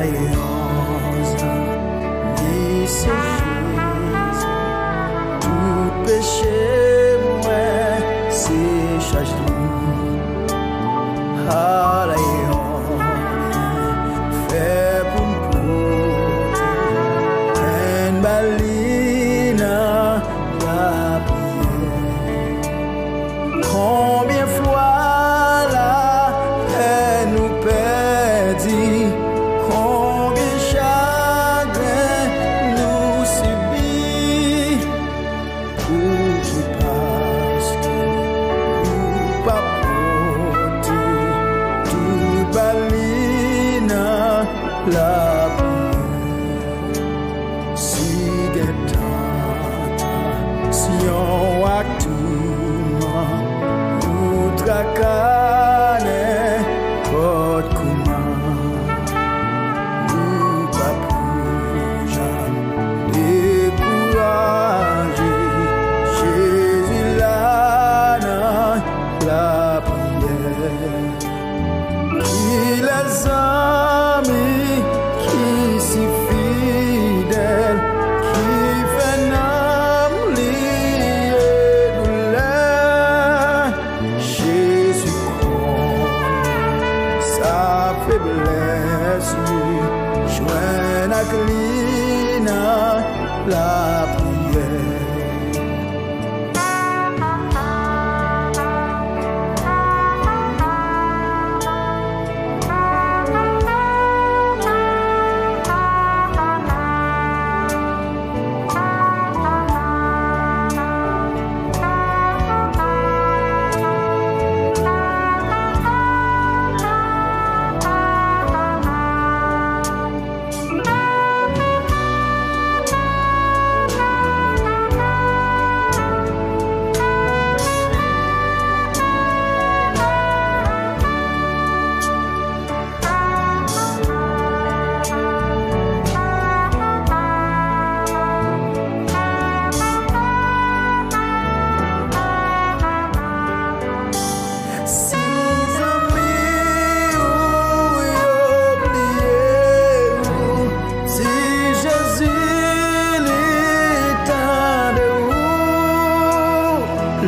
railleuse, ni c'est Jésus, tout péché, moi, c'est chargé. À railleuse, fait pour une balina, la prière. Combien fois la peine nous perdit, combien chagrin nous subit, tout parce que nous pas porter toute balina la prière. Si guettant, si on a tout tracane pot comment nous pas plus jamais décourager. Jésus là dans la prière, il est amis qui si fidèle, qui fait nam lié douleur. Jésus connaît sa faiblesse, joint à Clina la prière.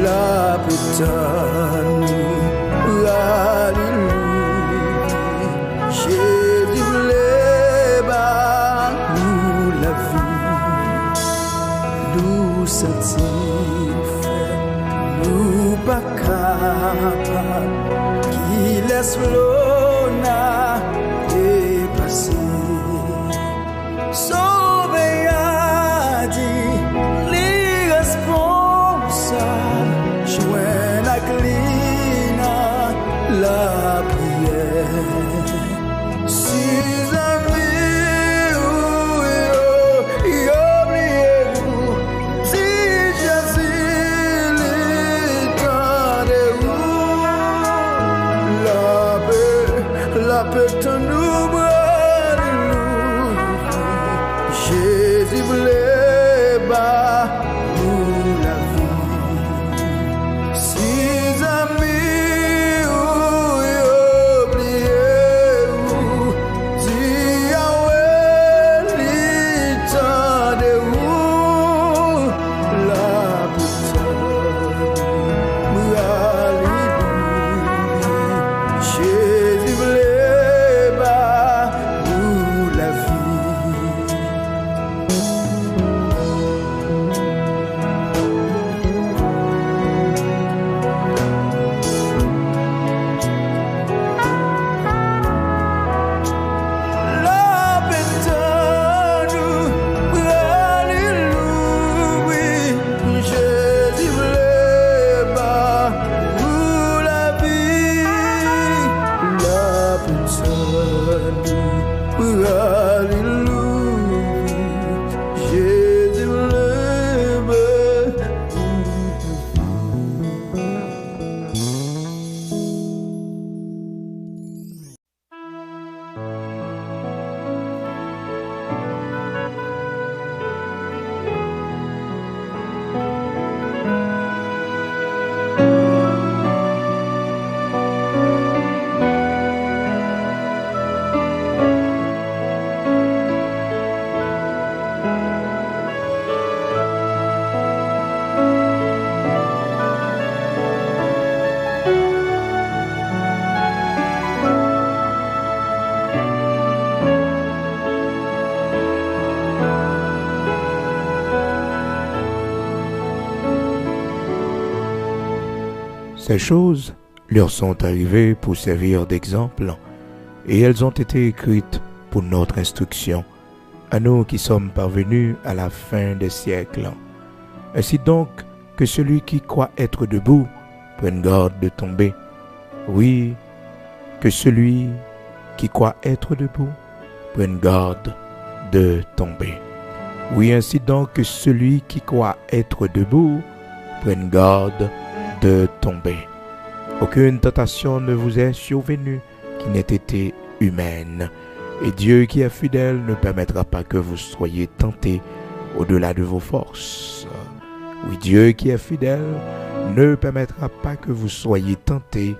La putain, alléluia, Jésus voulait nous la vie, nous satisfait, nous pas capables, qui laisse l'ona dépasser, sauver a dit, l'irresponsable. Joint à Clina la prière. Si amis oubliez-vous, si Jésus l'étend de vous, la paix. Ces choses leur sont arrivées pour servir d'exemple, et elles ont été écrites pour notre instruction, à nous qui sommes parvenus à la fin des siècles. Ainsi donc que celui qui croit être debout prenne garde de tomber. Oui, que celui qui croit être debout prenne garde de tomber. Oui, ainsi donc que celui qui croit être debout prenne garde de tomber. Aucune tentation ne vous est survenue qui n'ait été humaine. Et Dieu qui est fidèle ne permettra pas que vous soyez tentés au-delà de vos forces. Oui, Dieu qui est fidèle ne permettra pas que vous soyez tentés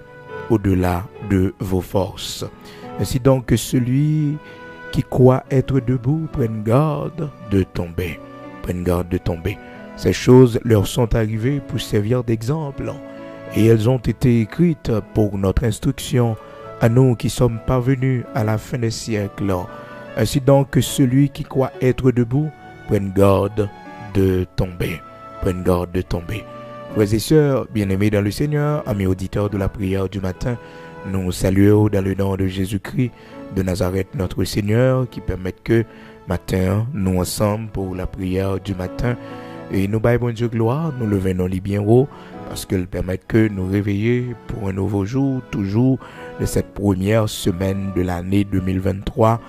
au-delà de vos forces. Ainsi donc que celui qui croit être debout prenne garde de tomber. Prenne garde de tomber. Ces choses leur sont arrivées pour servir d'exemple, et elles ont été écrites pour notre instruction, à nous qui sommes parvenus à la fin des siècles. Ainsi donc que celui qui croit être debout prenne garde de tomber. Prenne garde de tomber. Frères et sœurs, bien-aimés dans le Seigneur, amis auditeurs de la prière du matin, nous saluons dans le nom de Jésus-Christ de Nazareth, notre Seigneur, qui permet que matin, nous ensemble pour la prière du matin, et nous baillons Dieu gloire, nous levons nos lits bien haut, parce qu'il permet que nous réveiller pour un nouveau jour, toujours de cette première semaine de l'année 2023.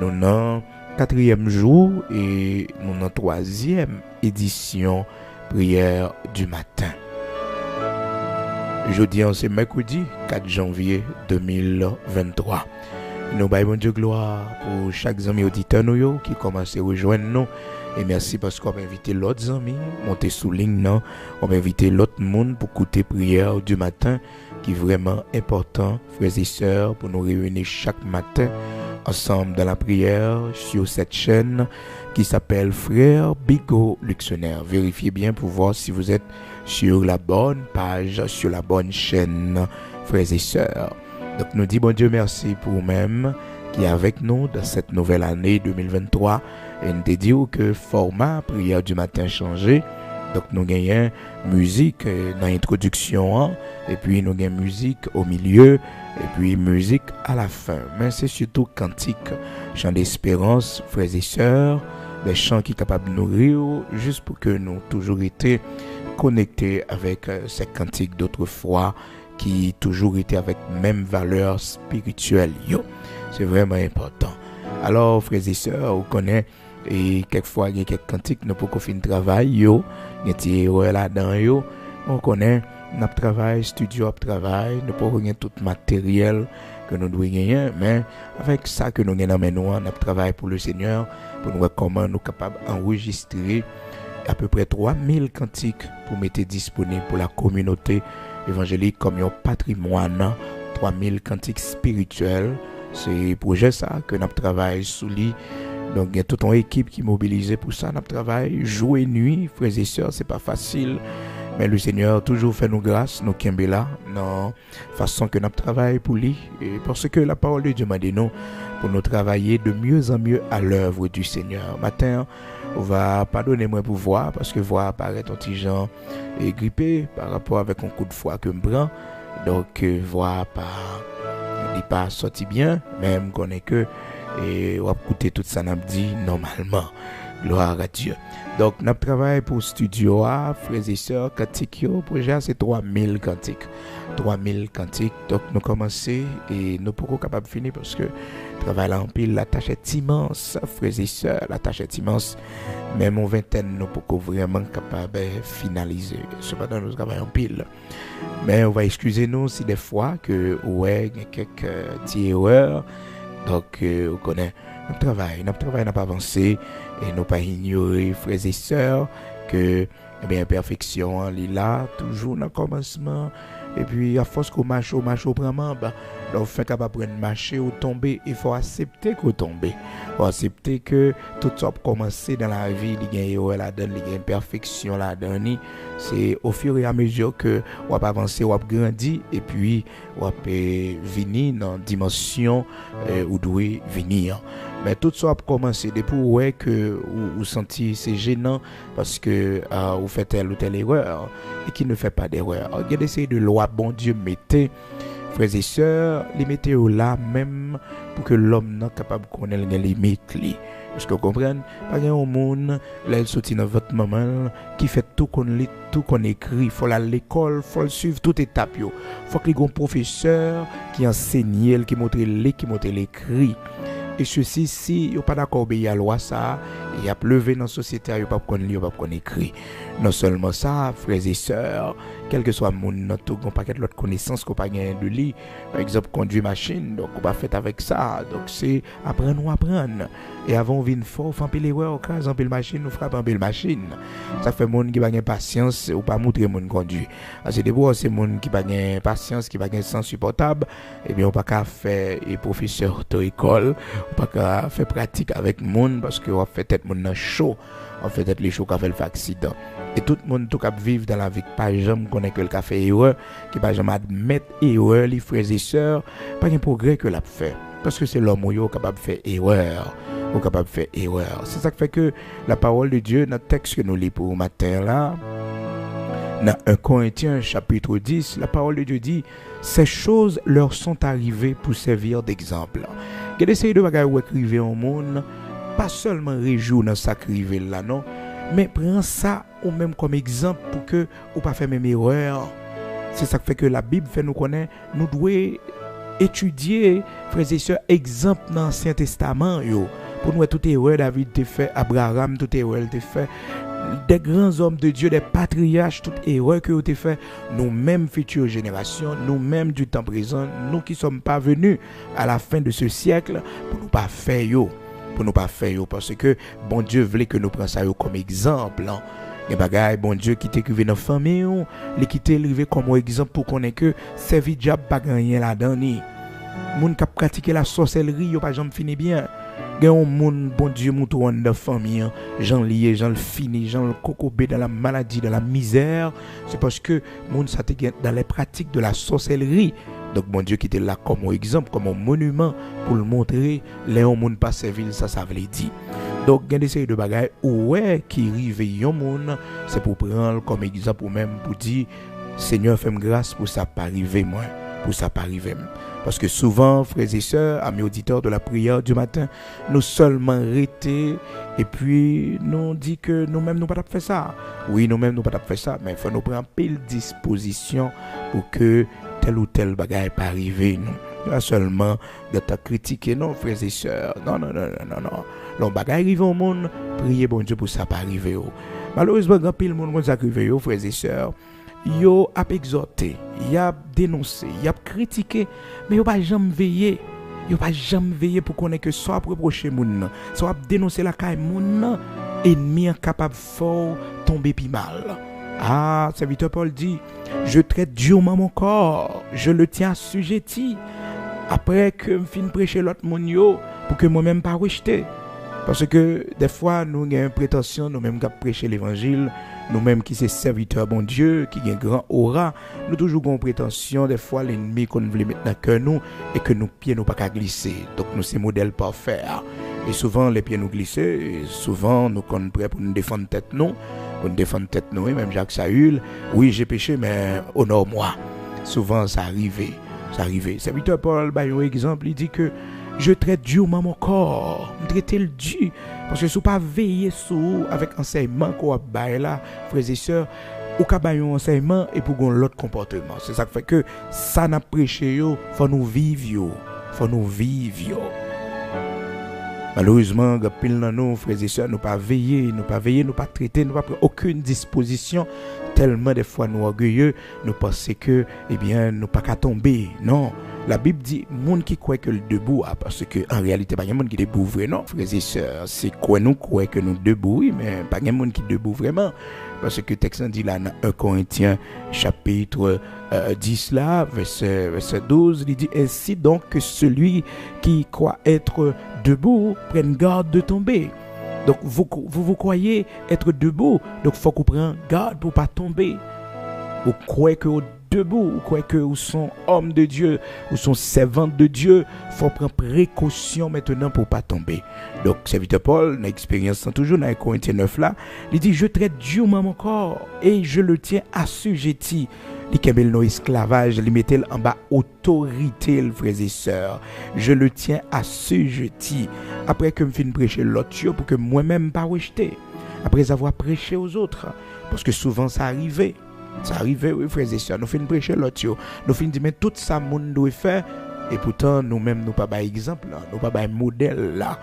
Nous sommes 4e jour et nous sommes 3e édition prière du matin. Jeudi, c'est mercredi 4 janvier 2023. Nous baillons Dieu gloire pour chaque ami auditeur qui commence à rejoindre nous. Et merci parce qu'on va inviter l'autre amis, monter sous ligne, non? On va inviter l'autre monde pour écouter prière du matin, qui est vraiment important, frères et sœurs, pour nous réunir chaque matin ensemble dans la prière sur cette chaîne qui s'appelle Frère Bigot Luxonnaire. Vérifiez bien pour voir si vous êtes sur la bonne page, sur la bonne chaîne, frères et sœurs. Donc nous disons bon Dieu merci pour vous-même qui est avec nous dans cette nouvelle année 2023. Et nous te disons que le format prière du matin a changé. Donc nous gagnons musique dans l'introduction, et puis nous gagnons musique au milieu, et puis musique à la fin. Mais c'est surtout cantique, chant d'espérance, frères et sœurs, des chants qui sont capables de nourrir, juste pour que nous toujours été connectés avec ces cantiques d'autrefois, qui toujours été avec même valeur spirituelle. C'est vraiment important. Alors, frères et sœurs, vous connaissez, et quelquefois, il y a quelques cantiques, nous pouvons finir le travail, il y a des erreurs là-dedans, on connaît, notre travail, studio travail, nous pouvons gagner tout matériel que nous devons gagner, mais avec ça que nous gagnons maintenant, notre travail pour le Seigneur, pour nous voir comment nous sommes capables d'enregistrer à peu près 3000 cantiques pour mettre disponibles pour la communauté évangélique comme un patrimoine, 3000 cantiques spirituels. C'est un projet ça que nous travaillons sous lui. Donc il y a toute une équipe qui est mobilisée pour ça. Nous travaillons jour et nuit, frères et sœurs, c'est pas facile. Mais le Seigneur toujours fait nous grâce, nous qui là, non façon que nous travaillons pour lui. Et parce que la parole de Dieu m'a dit nous pour nous travailler de mieux en mieux à l'œuvre du Seigneur. Matin, on va pardonner moi pour voir, parce que voir apparaît un petit genre et grippé par rapport avec un coup de foie que je prends. Donc voir pas sorti bien, même qu'on est que et on va écouter tout ça n'a dit normalement. Gloire à Dieu. Donc, notre travail pour Studio A, frères et sœurs, cantiques, le projet, c'est 3000 cantiques. 3000 cantiques. Donc, nous commençons et nous pourrons capables de finir parce que le travail en pile, la tâche est immense, frères et sœurs, la tâche est immense. Même en vingtaine, nous pourrons vraiment capables de finaliser. Cependant, nous travaillons en pile. Mais on va excuser nous si des fois que, ouais, il y a quelques petites erreurs. Donc, on connaît. Notre travail n'a pas avancé et nous pas ignorer, frères et sœurs, que imperfection est là, toujours dans le commencement. Et puis, à force qu'on marche vraiment, on fait capable de marcher ou tomber, il faut accepter qu'on tombe. Il faut accepter que tout ça a commencé dans la vie, il y a une erreur là-dedans, il y a une imperfection là-dedans. C'est au fur et à mesure que on va avancer, on va grandir, et puis on va venir dans une dimension où doit venir. Mais tout ça a commencé depuis ouais que vous senti c'est gênant parce que vous faites telle ou telle erreur et qui ne fait pas d'erreur. Regardez ces de loi bon Dieu mettez frères et sœurs, les mettez là même pour que l'homme n'est capable de connaître les limites. Est-ce que vous comprenez? Pas un monde, là, il sortit dans votre maman, qui fait tout qu'on lit, tout qu'on écrit. Il faut aller à l'école, il faut le suivre toute étape. Il faut qu'il y ait un professeur qui enseigne, qui montre l'écrit. Et ceci, si vous n'êtes pas d'accord avec la loi, ça, il y a pleuvé dans la société, il n'y a pas qu'on lit, il n'y a pas qu'on écrit. Non seulement ça, frères et sœurs, quel que soit mon notre paquet de l'autre connaissance qu'on pas gagné de lit, par exemple conduire machine, donc on va faire avec ça, donc c'est apprendre. Et avant on vient fort, on fait un peu l'erreur, on crase un peu la machine, on frappe un peu la machine. Ça fait monde qui pas gain patience ou pas montrer monde conduit. C'est des fois c'est monde qui pas gain patience, qui pas gain sens supportable, et bien on pas qu'à faire et professeur de école, on pas qu'à faire pratique avec monde parce que on fait tête monde chaud, on fait tête les chaud qui fait le accident. Et tout le monde tout cap vivre dans la vie pas jamais connaît que le café erreur qui pas jamais admettre erreur les frères et sœurs pas un progrès que l'a fait parce que c'est l'homme qui est capable de faire erreur c'est ça qui fait que la parole de Dieu dans le texte que nous lisons pour matin là dans 1 Corinthiens chapitre 10 la parole de Dieu dit ces choses leur sont arrivées pour servir d'exemple. Qu'est essayer de bagaille ou écrire au monde pas seulement réjouir dans ça écrire là non mais prends ça ou même comme exemple pour que ou pas faire même erreur. C'est ça qui fait que la Bible fait nous connaître, nous devons étudier frères et sœurs exemple dans l'Ancien Testament yo pour nous toute erreur David te fait, Abraham toute erreur te fait, des grands hommes de Dieu, des patriarches toute erreur que te fait, nous-mêmes futures générations, nous-mêmes du temps présent, nous qui sommes pas venus à la fin de ce siècle pour nous pas faire yo. Pour nous pas faire parce que bon Dieu voulait que nous prenions ça comme exemple hein. Et bagaille bon Dieu qui t'écrivait dans famille les qui t'élevé comme exemple pour connaître que servir diable pas gagner là-dedans ni moun qui pratiquer la sorcellerie yo pas jamais fini bien gen moun bon Dieu mouton dans famille Jean lié Jean le fini Jean le cocobé dans la maladie dans la misère c'est parce que moun ça te dans les pratiques de la sorcellerie. Donc mon Dieu qui était là comme exemple, comme un monument pour le montrer, les gens pas servir ça veut dire. Donc il y a des séries de bagages ouais qui rive yon moun, c'est pour prendre comme exemple ou même pour dire Seigneur fais-moi grâce pour ça pas arriver moi, pour ça pas arriver. Parce que souvent frères et sœurs, amis auditeurs de la prière du matin, nous seulement arrêter et puis nous dit que nous-mêmes nous pas faire ça. Oui, nous-mêmes nous pas faire ça, mais il faut nous prendre pile disposition pour que tel ou tel bagaille pas arriver nous. Pas seulement de ta critiquer non frères et sœurs. Non. L'on bagaille arrive au monde, priez bon Dieu pour ça pas arriver. Malheureusement grand pile monde ça arrive frères et sœurs. Yo a exhorté, y a dénoncé, y a critiqué, mais yo pas jamais veiller. Yo pas jamais veiller pour connaître que soit reprocher moun, soit dénoncer la caille moun, ennemi capable fort tomber pi mal. Ah, serviteur Paul dit, je traite durement mon corps, je le tiens assujetti. Après que me fin prêcher l'autre moun yo, pour que moi-même pas rejeter. Parce que des fois, nous avons une prétention, nous-mêmes qui prêcher l'évangile, nous-mêmes qui sommes serviteurs bon Dieu, qui ont un grand aura, nous toujours avons une prétention, des fois, l'ennemi qu'on veut mettre dans le cœur nous, et que nos pieds n'ont pas qu'à glisser. Donc, nous sommes modèles parfaits. Et souvent, les pieds nous glissent, et souvent, nous sommes prêts pour nous défendre tête nous. Pour nous défendre tête nous, et même Jacques Saül, oui, j'ai péché, mais honore-moi. Souvent, ça arrive. Serviteur Paul, par exemple, il dit que je traite durement mon corps, je traite le dur, parce que si vous pas veiller sur avec enseignement qu'on a là, frères et sœurs, ou ka ba yon enseignement et pour gon l'autre comportement. C'est ça qui fait que ça n'a prêché yo, faut nous vivre yo. Malheureusement, pile nan nous frères et sœurs, nous pas veiller, nous pas traiter, nous pas prendre aucune disposition, tellement des fois nous orgueilleux, nous pensons que nous pas qu'à tomber. Non. La Bible dit monde qui croit que le debout parce que en réalité pas monde qui debout vraiment frères et sœurs c'est quoi nous croit que nous debout oui, mais pas monde qui debout vraiment parce que texte dit là dans 1 Corinthiens chapitre 10 là verset 12 il dit ainsi donc que celui qui croit être debout prenne garde de tomber. Donc vous croyez être debout donc faut qu'on prenne garde pour pas tomber. Vous croyez que vous debout, ou quoi que vous sont hommes de Dieu, ou sont servantes de Dieu, faut prendre précaution maintenant pour pas tomber. Donc, serviteur Paul, dans l'expérience toujours dans Corinthiens 9 là, il dit, je traite durement mon corps et je le tiens assujetti. Il kembel non esclavage, il mettait en bas autorité, frères et sœurs. Je le tiens assujetti. Après que je finis prêcher l'autre, pour que moi-même pas rejeter. Après avoir prêché aux autres. Parce que souvent ça arrivait. Ça arrivait, oui, frères et sœurs. Nous finissons prêcher l'autre. Nous finissons de mettre tout ça, monde doit faire. Et pourtant, nous-mêmes, nous pas par exemple, nous pas par modèle là.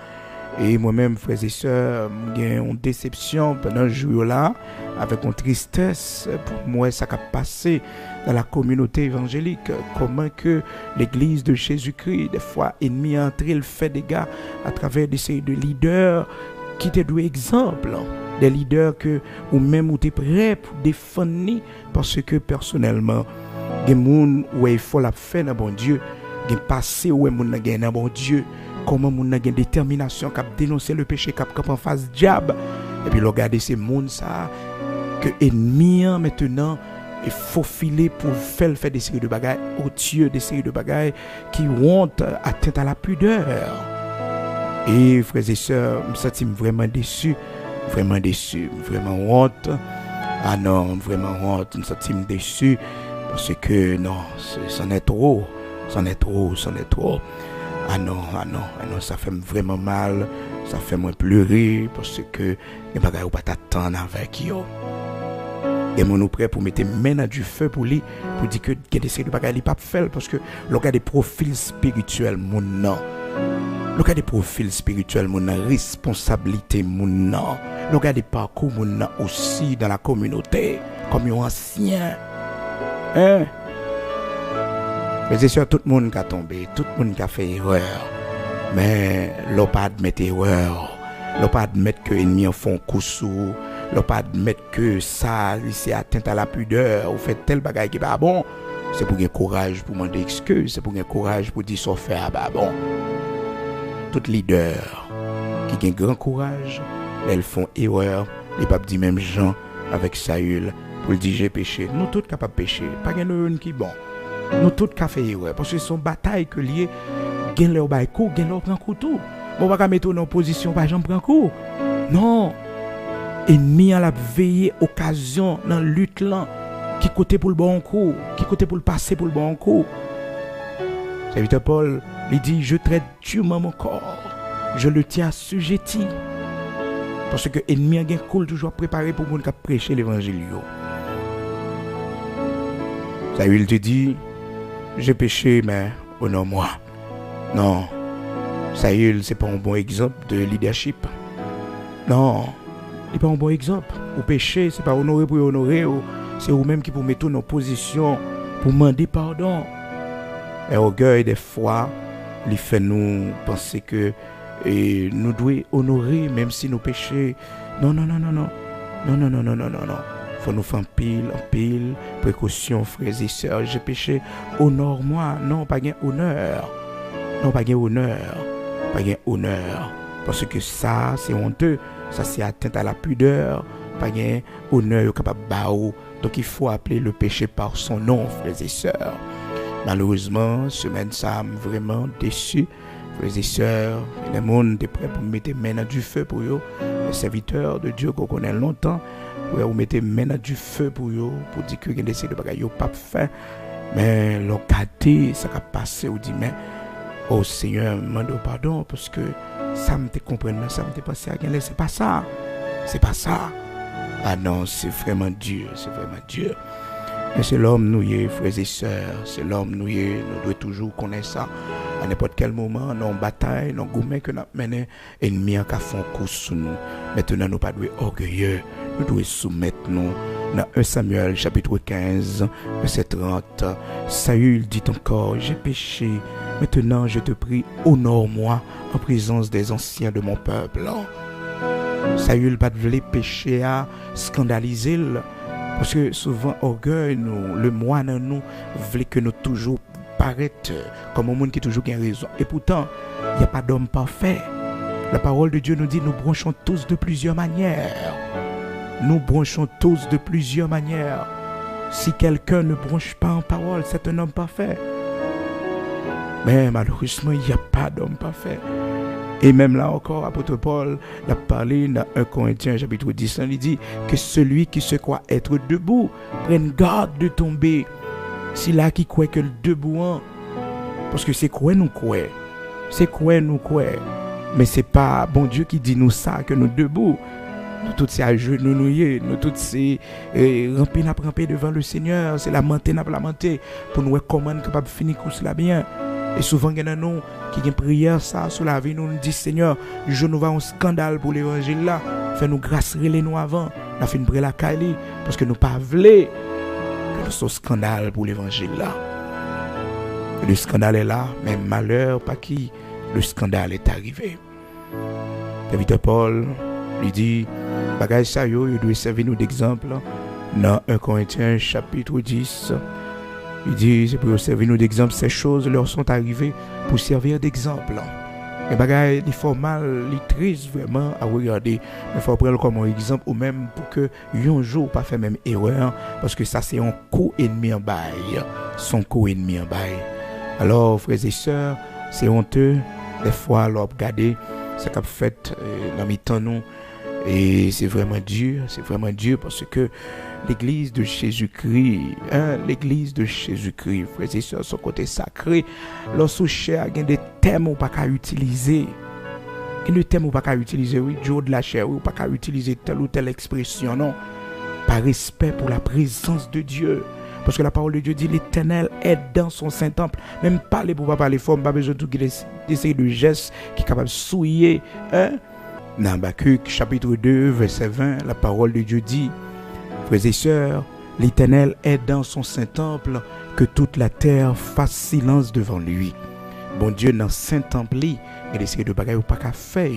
Et moi-même, frères et sœurs, j'ai une déception pendant ce jour-là, avec une tristesse pour moi, ça a passé dans la communauté évangélique. Comment que l'église de Jésus-Christ, des fois, ennemi entré, le fait des gars à travers des séries de leaders qui te donnent exemple. Des leaders que, ou même où tu es prêt pour défendre, parce que personnellement, il y a des gens où il faut la faire dans bon Dieu, il y a des passés où il y a dans bon Dieu. Comment mon a une détermination qui a dénoncé le péché qui a en face diable et puis regarder ces mondes ça que ennemi maintenant il faut filer pour faire des séries de bagailles au Dieu des séries de bagailles qui ont atteint à la pudeur. Et frères et sœurs, je me sens vraiment déçu, vraiment honte. Ah non, vraiment honte, je me sens déçu parce que non, c'en est trop. Ah non, ça fait vraiment mal, ça fait moi pleurer parce que les bagages ou pas t'attendre avec yo. Et mon nous prêt pour mettre main dans du feu pour lui, pour dire que il y a des bagages il pas faire parce que le gars des profils spirituels mon non. Le gars des profils spirituels mon responsabilité mon non. Le gars des parcours mon non aussi dans la communauté comme un ancien. Hein? Mais c'est sûr, tout le monde qui a tombé, tout le monde qui a fait erreur. Mais l'on pas admettre erreur. L'on pas admettre que l'ennemi en font coup sous. L'on pas admettre que ça, c'est atteinte à la pudeur. Ou fait tel bagage qui va bon. C'est pour gagner courage pour demander excuse. C'est pour gagner courage pour dire ça fait bah bon. Tout leader qui gagne grand courage, elles font erreur. Les papes disent même Jean avec Saül pour dire j'ai péché. Nous tous capables de pécher. Pas gagner qui bon. Nous tous qu'a fait erreur parce que son bataille que lié gagne leur bail coup gagne leur prend coup tout on va pas mettre en position pas j'en prend coup non ennemi à la veiller occasion dans lutte là qui côté pour le bon coup qui côté pour le passer pour le bon coup serviteur Paul il dit je traite durement mon corps je le tiens assujetti parce que ennemi a gain cool toujours préparé pour monde qui prêcher l'évangile ça il te dit j'ai péché, mais honore-moi. Non, Saül, c'est pas un bon exemple de leadership. Non, c'est pas un bon exemple. Au péché, c'est pas honorer pour honorer, c'est vous-même qui pour mettre nos positions pour demander pardon. Et orgueil, des fois, il fait nous penser que nous devons honorer même si nous péchons. Non. Faut nous faire pile, précaution, frères et sœurs. J'ai péché, honore-moi. Non, pas gain honneur. Parce que ça, c'est honteux. Ça, c'est atteinte à la pudeur. Pas gain honneur capable de baou. Donc, il faut appeler le péché par son nom, frères et sœurs. Malheureusement, semaine, ça m'a vraiment déçu. Frères et sœurs, le monde est prêt pour mettre main dans du feu pour eux. Les serviteurs de Dieu qu'on connaît longtemps. Vous mettez main dans du feu pour eux, pour dire que vous avez des bagages vous pas fait. Mais l'occasion, ça a passé, vous dit, mais, oh Seigneur, demande pardon, parce que ça me te comprendre, ça me te passé à gagner, c'est pas ça. Ah non, c'est vraiment Dieu. Mais c'est l'homme nous, frères et sœurs, c'est l'homme nous devons toujours connaître ça. À n'importe quel moment, dans une bataille, dans un gourmet que nous menons, ennemi en fait un coup sur nous. Maintenant, nous ne pas orgueilleux. Nous devons soumettre nous. Dans 1 Samuel chapitre 15, verset 30, Saül dit encore, j'ai péché. Maintenant, je te prie, honore-moi en présence des anciens de mon peuple. Saül pas voulu pécher à scandaliser. Parce que souvent, orgueil, le moine en nous, voulait que nous toujours paraître comme un monde qui toujours a raison. Et pourtant, il n'y a pas d'homme parfait. La parole de Dieu nous dit, nous branchons tous de plusieurs manières. Si quelqu'un ne bronche pas en parole, c'est un homme parfait. Mais malheureusement, il n'y a pas d'homme parfait. Et même là encore, apôtre Paul l'a parlé dans 1 Corinthiens chapitre 10, il dit que celui qui se croit être debout prenne garde de tomber. C'est là qui croit que le debout, hein? Parce que c'est quoi nous croit? C'est quoi nous croit? Mais c'est pas bon Dieu qui dit nous ça que nous debout. Nous tous ces à genoux nous tous ces ramper devant le Seigneur, c'est lamenter pour nous comment nous capable finir course là bien. Et souvent il y a nous qui ont prière ça sur la vie nous dit Seigneur, je nous va un scandale pour l'évangile là, fais nous grâce relais nous avant, la fin près la Kali parce que nous pas voulons que nous soyons scandale pour l'évangile là. Le scandale est là, mais malheur pas qui le scandale est arrivé. David Paul lui dit bagage ça yo, il doit servir nous d'exemple dans 1 Corinthiens chapitre 10. Il dit c'est pour servir nous d'exemple, ces choses leur sont arrivées pour servir d'exemple. Les bagages il faut mal, il triste vraiment à regarder, mais faut prendre comme un exemple ou même pour que un jour pas faire même erreur parce que ça c'est un co-ennemi en bail, son co-ennemi en bail. Alors frères et sœurs, c'est honteux des fois leur regarder ce qu'a fait dans mi-temps nous et c'est vraiment dur parce que l'église de Jésus-Christ, l'église de Jésus-Christ, frères et sœurs, son côté sacré, lorsque cher il y a des thèmes ou pas qu'à utiliser. Il y a des thèmes ou pas qu'à utiliser, oui, Dieu de la chair, ou pas qu'à utiliser telle ou telle expression, non. Par respect pour la présence de Dieu. Parce que la parole de Dieu dit l'Éternel est dans son Saint-Temple. Même parler pour pas parler fort, pas besoin de tout d'essayer de gestes qui est capable de souiller. Dans Habakkuk chapitre 2, verset 20, la parole de Dieu dit, frères et sœurs, l'Éternel est dans son Saint-Temple, que toute la terre fasse silence devant lui. Bon Dieu, dans Saint-Temple, il y a des séries de bagages pas qu'à faire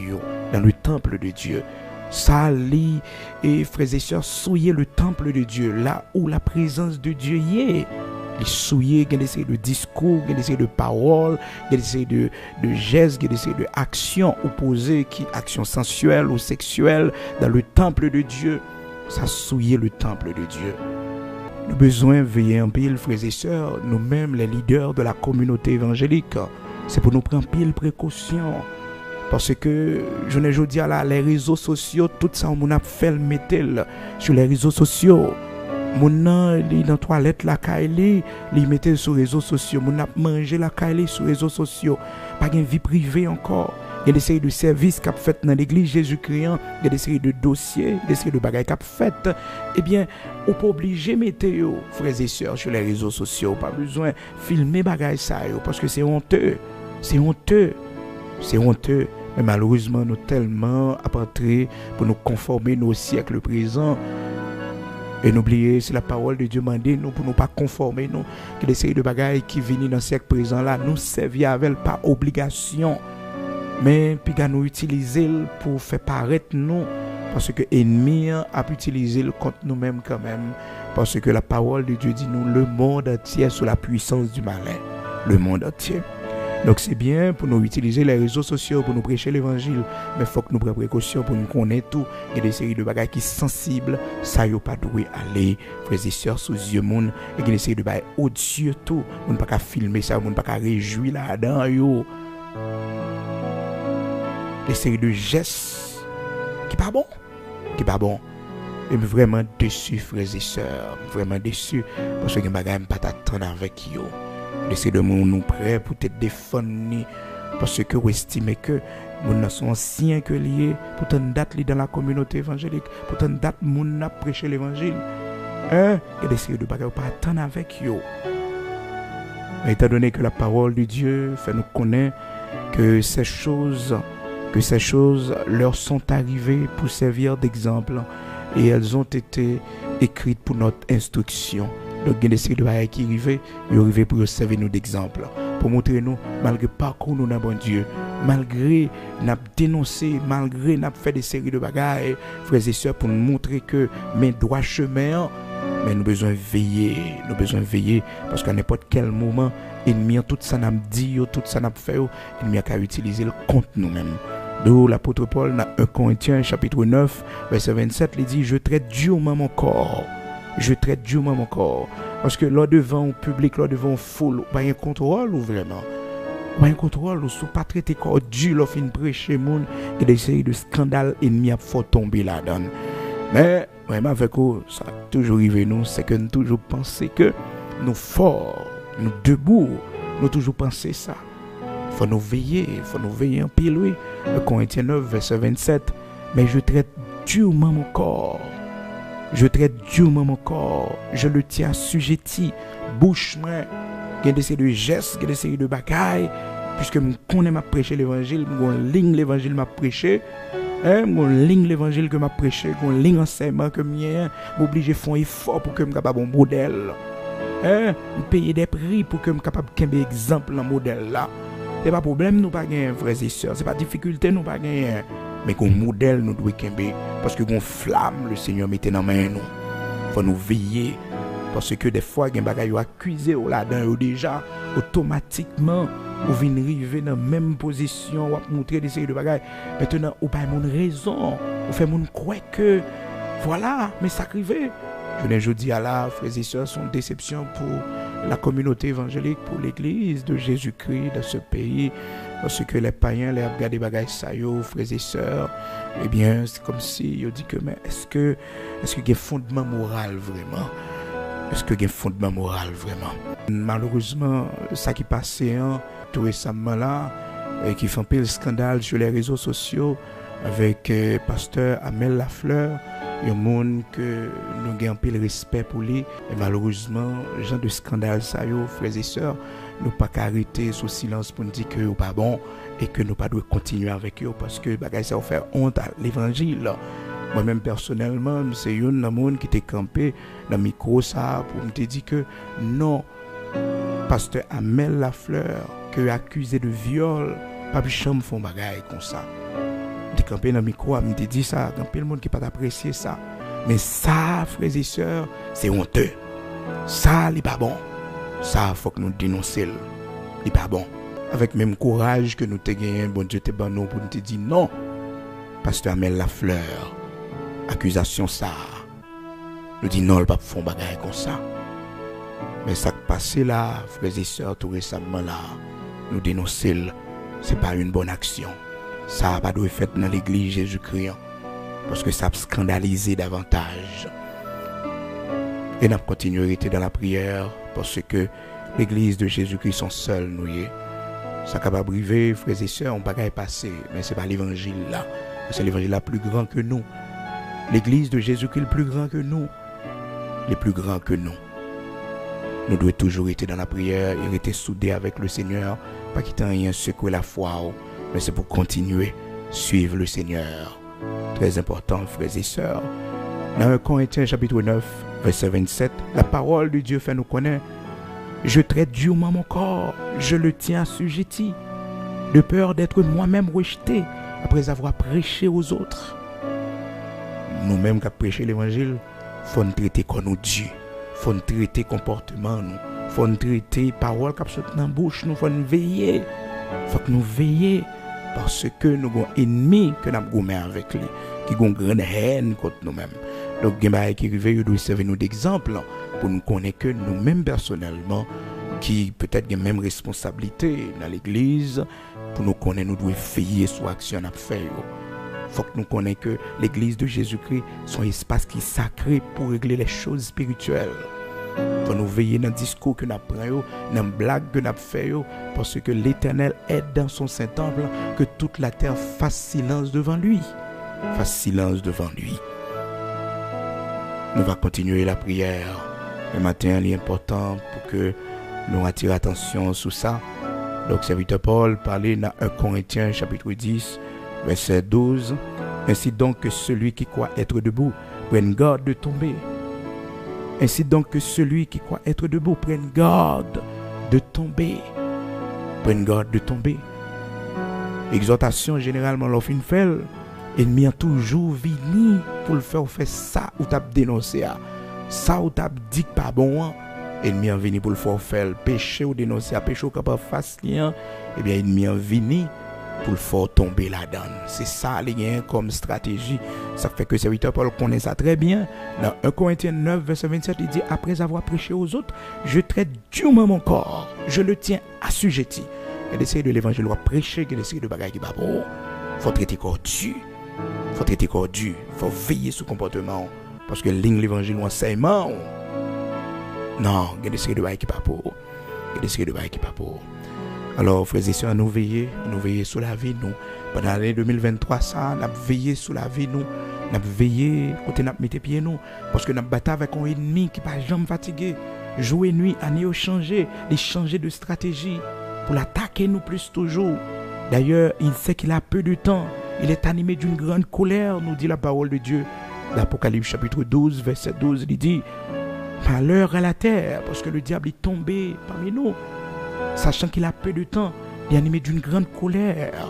dans le temple de Dieu. Ça lit et frères et sœurs, souiller le temple de Dieu, là où la présence de Dieu y est. Les souiller, il y a des séries de discours, il y a des séries de paroles, il y a des séries de gestes, il y a des séries d'actions opposées, actions sensuelles ou sexuelles dans le temple de Dieu. Ça souiller le temple de Dieu. Nous avons besoin de veiller en pile, frères et sœurs, nous-mêmes les leaders de la communauté évangélique. C'est pour nous prendre pile précaution. Parce que, je ne dis à les réseaux sociaux, tout ça, on a fait le mettre sur les réseaux sociaux. Mon il dans toilette la Kaili, il mettait sur les réseaux sociaux. Mon a mangé la Kaili sur les réseaux sociaux. Pas de vie privée encore. Il y a des séries de services qu'a fait dans l'église Jésus-Christ, il y a des séries de dossiers, des séries de bagages qu'a fait. Eh bien, on peut obliger mettre frères et sœurs sur les réseaux sociaux, pas besoin de filmer bagages ça parce que c'est honteux. C'est honteux. Mais malheureusement, nous tellement apprêtés pour nous conformer nous au siècle présent. Et n'oubliez, c'est la parole de Dieu mandée nous pour nous pas conformer nous que les séries de bagages qui viennent dans le siècle présent là nous servir avec pas obligation. Mais puis nous utiliser pour faire paraître nous parce que l'ennemi a utilisé le contre nous-mêmes quand même parce que la parole de Dieu dit nous le monde entier est sous la puissance du malin, le monde entier. Donc c'est bien pour nous utiliser les réseaux sociaux pour nous prêcher l'évangile, mais il faut que nous prenions précaution pour nous connaître tout. Il y a des séries de bagages qui sont sensibles, ça y a pas doué aller, frères et sœurs sous yeux monde, et il y a des séries de bagages au-dessus tout, on ne peut pas filmer ça, on ne peut pas réjouir là-dedans yo. Des séries de gestes qui pas bon. Et vraiment déçu, frères et sœurs, vraiment déçu parce que les bagages pas t'attendre avec yo. Laissez de nous prêts pour te défendre parce que vous estimez que nous sommes anciens que liés pour tant date dans la communauté évangélique, pour tant date nous a prêché l'évangile. Il y a des séries de bagages pas attendre avec yo. Mais étant donné que la parole de Dieu fait nous connaître que ces choses leur sont arrivées pour servir d'exemple et elles ont été écrites pour notre instruction. Donc il y a des séries de bagages qui arrivent pour servir nous d'exemple, pour montrer nous malgré parcours nous dans bon Dieu, malgré n'a dénoncé, malgré n'a fait des séries de bagages, frères et sœurs, pour nous montrer que mes droits chemin, mais nous besoin veiller parce qu'à n'importe quel moment ennemi tout ça n'a dit, tout ça n'a fait, ennemi a utiliser le contre nous-mêmes. D'où l'apôtre Paul dans 1 Corinthiens chapitre 9 verset 27 il dit je traite durement mon corps Je traite Dieu même encore. Parce que là devant un public, là devant un foule, pas un contrôle ou vraiment. Pas un contrôle ou pas traiter comme Dieu, là fin prêcher monde et des séries de scandales ennemis à faut tomber là-dedans. Mais vraiment avec eux, ça a toujours arrivé nous, c'est que nous toujours penser que nous forts, nous debout, nous toujours penser ça. Faut nous veiller en pile, oui. Corinthiens 9, verset 27. Mais je traite Dieu même encore. Je traite Dieu même encore. Je le tiens assujetti. Bouche moi. Il y a des séries de gestes, il y a des séries de bagailles. Puisque je connais ma prêcher l'évangile, je ligne l'évangile m'a prêché. Je ligne l'évangile que m'a prêché, je ligne enseignement que je m'oblige à faire un effort pour que je sois capable de modèle. Je paye des prix pour que je sois capable de faire un exemple dans modèle là. C'est pas problème nous pas gagner frères et sœurs, c'est pas difficulté nous pas gagner, mais qu'on modèle nous doit kembe parce que qu'on flamme le Seigneur mettait dans main nous. Faut nous veiller parce que des fois gen bagay yo accusé ou là-dedans déjà automatiquement ou vinn river dans même position ou montrer des séries de bagages. Maintenant ou pas mon raison, ou fait mon croire que voilà, mais ça arrivé. Je dis à la frères et sœurs, son déception pour la communauté évangélique, pour l'église de Jésus-Christ dans ce pays, parce que les païens les regardent des bagages ça yo, frères et sœurs, eh bien c'est comme si ils dit que mais est-ce que il y a fondement moral vraiment? Est-ce qu'il y a fondement moral vraiment? Malheureusement, ça qui passait tout récemment là, qui fait un peu le scandale sur les réseaux sociaux avec pasteur Amel Lafleur, un monde que nous avons un peu le respect pour lui. Et malheureusement, genre de scandale ça yo, frères et sœurs, nous pas arrêter sous silence pour nous dire que c'est pas bon et que nous pas devons continuer avec eux parce que bagay ça fait honte à l'évangile. Moi-même personnellement, c'est une monde qui était campé dans le micro ça pour me dire que non, pasteur Amel Lafleur que accusé de viol, pas plus chambre font bagay comme ça. De camper dans le micro, me dit ça, camper le monde qui pas apprécier ça. Mais ça, frères et sœurs, c'est honteux. Ça, n'est pas bon. Ça, faut que nous dénoncions. n'est pas bon. Avec même courage que nous te gagné, bon Dieu te ban nous pour nous te dire non. Pasteur Amel Lafleur, accusation ça. Nous dit non, le pape font bagaille comme ça. Mais ça qui passé là, frères et sœurs, tout récemment là, nous dénoncer, c'est pas une bonne action. Ça n'a pas dû être fait dans l'église Jésus-Christ. Parce que ça a scandalisé davantage. Et nous continuons à être dans la prière parce que l'église de Jésus-Christ sont seuls, nous. Ça va pas briver, frères et sœurs, on ne peut pas passer. Mais ce n'est pas l'évangile là. C'est l'évangile là plus grand que nous. L'église de Jésus-Christ est plus grand que nous. Les plus grands que nous. Nous devons toujours être dans la prière et rester soudés avec le Seigneur. Pas quitter rien secouer la foi. Mais c'est pour continuer à suivre le Seigneur. Très important, frères et sœurs. Dans 1 Corinthiens chapitre 9, verset 27, la parole de Dieu fait nous connaître. Je traite Dieu dans mon corps, je le tiens assujetti, de peur d'être moi-même rejeté après avoir prêché aux autres. Nous-mêmes qui avons prêché l'évangile, il faut nous traiter comme nous Dieu, il faut nous traiter comportement, il faut nous traiter parole qui sortent dans la bouche, il faut nous veiller, il faut que nous veillions parce que nous avons un ennemi que nous avons avec lui, qui a une grande haine contre nous-mêmes. Donc, il y a des gens qui arrivent, doivent servir nous d'exemple pour nous connaître que nous-mêmes personnellement, qui peut-être ont la même responsabilité dans l'église, pour nous connaître, nous devons veiller sur l'action à faire. Il faut que nous connaissions que l'église de Jésus-Christ est un espace qui est sacré pour régler les choses spirituelles. Il faut nous veiller dans le discours que nous apprenons, dans les blagues que nous faisons, parce que l'Éternel est dans son Saint-Temple, que toute la terre fasse silence devant lui. Fasse silence devant lui. Nous allons continuer la prière. Le matin, il est important pour que nous attirons attention sur ça. Donc, serviteur Paul parlait dans 1 Corinthiens chapitre 10, verset 12. Ainsi donc que celui qui croit être debout prenne garde de tomber. Ainsi donc que celui qui croit être debout prenne garde de tomber. Prenne garde de tomber. Exhortation généralement l'offre une fait. Ennemi a toujours venu pour le faire ça ou t'as dénoncé ça ou t'as dit que pas bon. Ennemi a venu pour le faire péché ou dénoncer péché ou capable face lien. Eh bien ennemi a venu pour le faire tomber la donne. C'est ça les gains comme stratégie. Ça fait que le serviteur Paul connaît ça très bien. Dans 1 Corinthiens 9, verset 27, il dit, après avoir prêché aux autres, je traite durement mon corps. Je le tiens assujetti. Il y a des séries de l'évangile, on va prêcher, il y a des séries de bagages qui ne sont pas bon. Il faut traiter corps dur. Il faut traiter corps dur. Il faut veiller sur le comportement. Parce que l'évangile ou enseignement, non, il y a des séries de bagages qui ne sont pas pour. Il y a des séries de bagages qui ne sont pas pour. Alors, frères et sœurs, nous veiller sur la vie, nous. Pendant l'année 2023, ça, nous veiller sur la vie, nous. Nous veiller, côté nous mettre pieds, nous. Parce que nous battons avec un ennemi qui n'est pas jamais fatigué. Jour et nuit, année au changer, les changer de stratégie pour l'attaquer nous plus toujours. D'ailleurs, il sait qu'il a peu de temps. Il est animé d'une grande colère, nous dit la parole de Dieu. L'Apocalypse chapitre 12, verset 12, il dit, malheur à la terre, parce que le diable est tombé parmi nous. Sachant qu'il a peu de temps, il est animé d'une grande colère.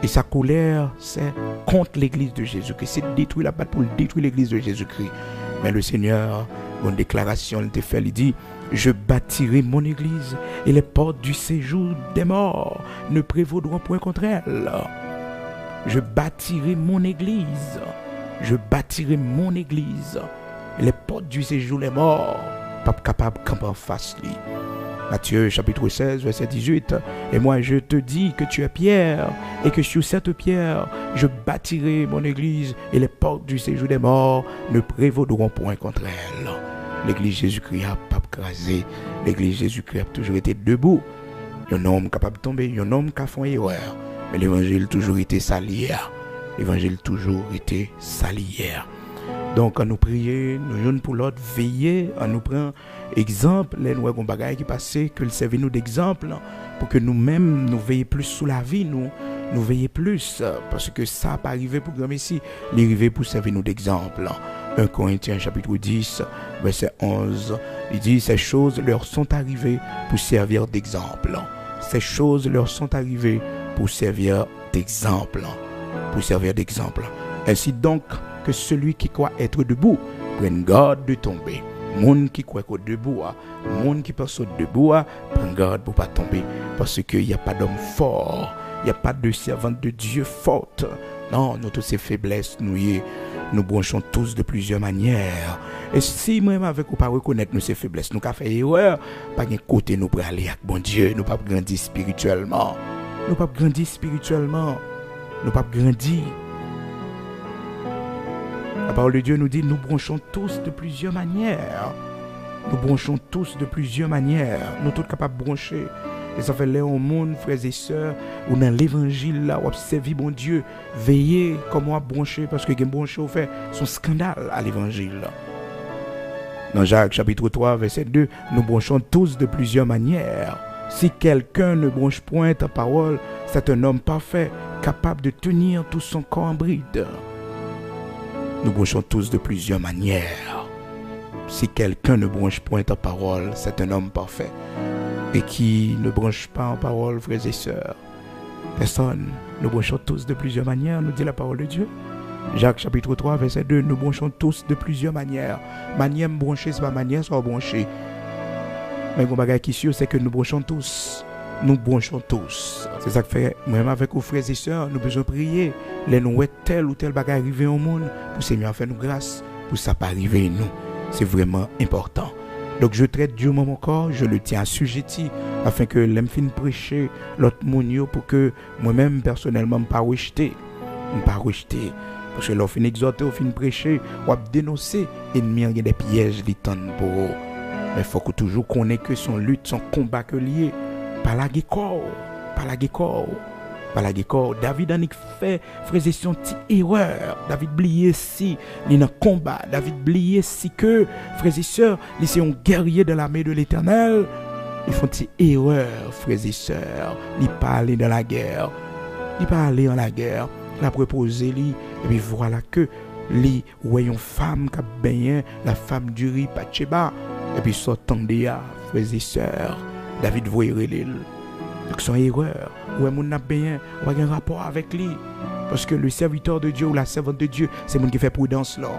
Et sa colère, c'est contre l'église de Jésus-Christ. C'est détruire la bataille pour détruire l'église de Jésus-Christ. Mais le Seigneur, une déclaration, il te fait, il dit, je bâtirai mon église et les portes du séjour des morts ne prévaudront point contre elle. Je bâtirai mon église. Je bâtirai mon église. Et les portes du séjour des morts, pas capable de camper en face lui. Matthieu chapitre 16, verset 18. Et moi je te dis que tu es Pierre, et que sur cette pierre, je bâtirai mon église, et les portes du séjour des morts ne prévaudront point contre elle. L'église Jésus-Christ a pas crasé. L'église Jésus-Christ a toujours été debout. Un homme capable de tomber, un homme qui a fait une erreur. Mais l'évangile a toujours été salière. L'évangile a toujours été salière. Donc, à nous prier, nous jeunes pour l'autre, veiller, à nous prendre exemple, les nous avons des bagages qui passent, que le servez nous d'exemple, pour que nous-mêmes, nous veillions plus sous la vie, nous veillions plus, parce que ça n'a pas arrivé pour grand Messie, il est arrivé pour servir nous d'exemple. 1 Corinthiens chapitre 10, verset 11, il dit, ces choses leur sont arrivées pour servir d'exemple. Ces choses leur sont arrivées pour servir d'exemple. Pour servir d'exemple. Ainsi donc, que celui qui croit être debout prenne garde de tomber. Monde qui croit qu'au debout, monde qui pense au debout, prenne garde pour pas tomber. Parce qu'il n'y a pas d'homme fort, il n'y a pas de servante de Dieu forte. Non, nous toutes ces faiblesses, nous branchons tous de plusieurs manières. Et si même avec ou pas reconnaître nous ces faiblesses, nous avons fait erreur, pas d'un côté nous pour aller avec bon Dieu, nous pas grandir spirituellement. Nous pas grandir spirituellement. Nous pas grandir. La parole de Dieu nous dit, nous branchons tous de plusieurs manières. Nous branchons tous de plusieurs manières. Nous sommes tous capables de brancher. Et ça fait là au monde, frères et sœurs, ou dans l'évangile, là, où observer bon Dieu, veillez comment on brancher, parce que les branchés ont fait son scandale à l'évangile. Dans Jacques chapitre 3, verset 2, nous branchons tous de plusieurs manières. Si quelqu'un ne branche point ta parole, c'est un homme parfait, capable de tenir tout son corps en bride. Nous branchons tous de plusieurs manières. Si quelqu'un ne branche point en parole, c'est un homme parfait. Et qui ne branche pas en parole, frères et sœurs, personne. Nous branchons tous de plusieurs manières, nous dit la parole de Dieu. Jacques chapitre 3, verset 2, nous branchons tous de plusieurs manières. Manière brancher, c'est pas manière, soit brancher. Mais le bagage qui est sûr, c'est que nous branchons tous. Nous branchons tous. C'est ça que fait, même avec nos frères et sœurs, nous besoin prier. Les nous tel ou tel bagage arrivé au monde, pour Seigneur faire nous grâce, pour ça pas arriver nous. C'est vraiment important. Donc je traite durement mon corps, je le tiens assujetti, afin que l'aime fin prêcher l'autre monde pour que moi-même personnellement ne pas rejeter. Parce que l'on fin exhorter, on fin prêcher, on dénoncer, ennemi a des pièges qui tendent pour eux. Mais il faut que toujours qu'on ait que son lutte, son combat que lié. Pas la guécor. David en fait, frère, son petite erreur. David blié si, il est dans combat. David blié si que, frères et sœurs, il est un guerrier de l'armée de l'Éternel. Ils font une petite erreur, frères et sœurs. Il parle dans la guerre. Il parle en la guerre. Il a proposé lui. Et puis voilà que, lui, ouais, une femme qui a baigné, la femme du riz, Bathsheba. Et puis sortant de là, frères et sœurs. David voyait l'île. Donc son erreur, ouais, mon n'a bien, on a un rapport avec lui. Parce que le serviteur de Dieu ou la servante de Dieu, c'est mon qui fait prudence là.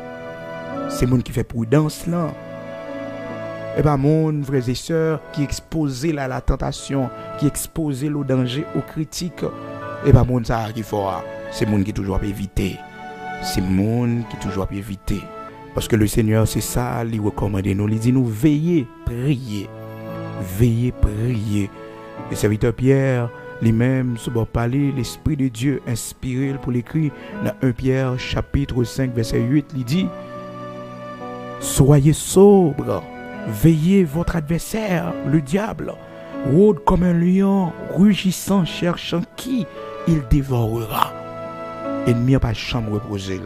Et bien, mon frères et sœurs, qui exposé à la tentation, qui exposé au danger, aux critiques, Et pas monde ça qui fort, c'est monde qui toujours éviter. C'est monde qui toujours éviter. Parce que le Seigneur, c'est ça, il recommande nous, il dit nous veillez, priez. Veillez, priez. Le serviteur Pierre, lui-même, se va parler, l'Esprit de Dieu inspiré pour l'écrit dans 1 Pierre chapitre 5 verset 8, il dit soyez sobres, veillez votre adversaire, le diable, rôde comme un lion, rugissant, cherchant qui il dévorera. Ennemi n'a pas de chambre reposée.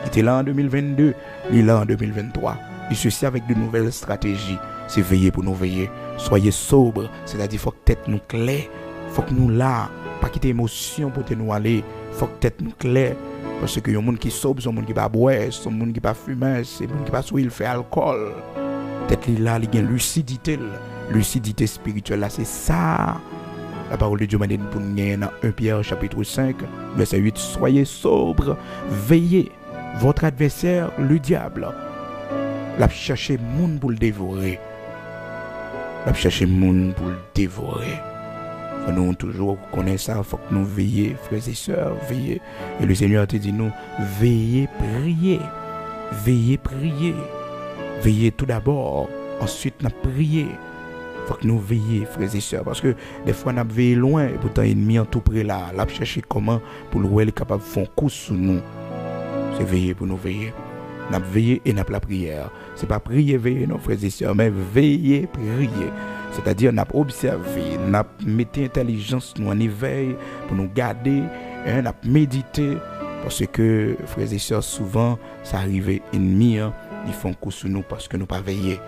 Il était là en 2022, il est là en 2023. Et ceci avec de nouvelles stratégies. C'est veiller pour nous veiller. Soyez sobres, c'est-à-dire faut que tête nous claire, faut que nous là, pas quitter émotion pour nous aller, faut que tête nous claire. Parce que y a des gens qui sobre, sont des gens qui pas boire, sont des gens qui pas fumer, c'est des gens qui pas souiller, il fait alcool. Tête là, il y a une lucidité spirituelle là, c'est ça. La parole de Dieu m'a dit pour nous dans 1 Pierre chapitre 5 verset 8, soyez sobres, veillez. Votre adversaire, le diable, l'a cherché moun pour le dévorer. L'a cherché moun pour le dévorer. Faut nous toujours connaître ça, faut que nous veillions, frères et sœurs, veillez. Et le Seigneur te dit nous, veillez, priez. Veillez, priez. Veillez tout d'abord, ensuite nous prier. Faut que nous veillions, frères et sœurs, parce que des fois nous veillons loin et pourtant l'ennemi en tout près là, l'a cherché comment pour le être capable de faire un coup sur nous. C'est veiller pour nous veiller. Nous veiller et nous la prière. C'est pas prier, veiller, nos frères et sœurs, mais veiller, prier. C'est-à-dire, nous observer, nous mettre intelligence nous en éveil pour nous garder, nous méditer. Parce que, frères et sœurs, souvent, ça arrive ennemis, ils font coup sur nous parce que nous pas veiller.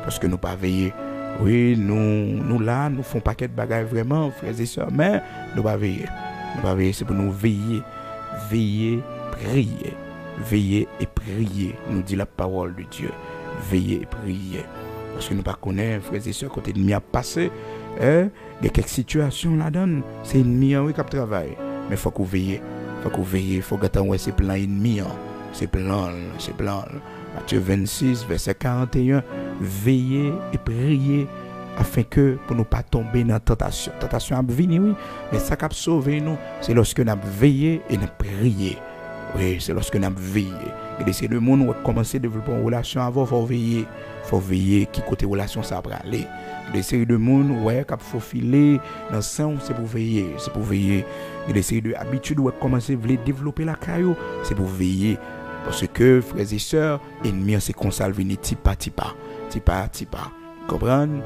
Parce que nous pas veiller. Oui, nous là, nous font paquet de bagages vraiment, frères et sœurs, mais nous pas veiller. Nous pas veiller, c'est pour nous veiller. Veiller, prier. Veillez et priez, nous dit la parole de Dieu. Veillez et priez. Parce que nous ne connaissons pas, frères et sœurs, quand l'ennemi a passé, il y a quelques situations là-dedans, c'est l'ennemi qui travaille. Mais il faut qu'on veille. Il faut que c'est plein ennemi. C'est plein. Matthieu 26, verset 41. Veillez et priez afin que pour ne pas tomber dans la tentation. La tentation a venir, oui. Mais ça qui a sauvé nous, c'est lorsque nous veillons et nous prions. Oui, c'est lorsque nous veillons. Et c'est le monde où commencer à développer une relation avant, il faut veiller. Il faut veiller qui côté relation ça va aller. Des séries de monde ouais qu'il faut filer dans le sang, c'est pour veiller. C'est pour veiller. Et des séries d'habitudes où commencer à développer la caillou, c'est pour veiller. Parce que, frères et sœurs, ennemis, c'est qu'on salve tipa. Comprendre?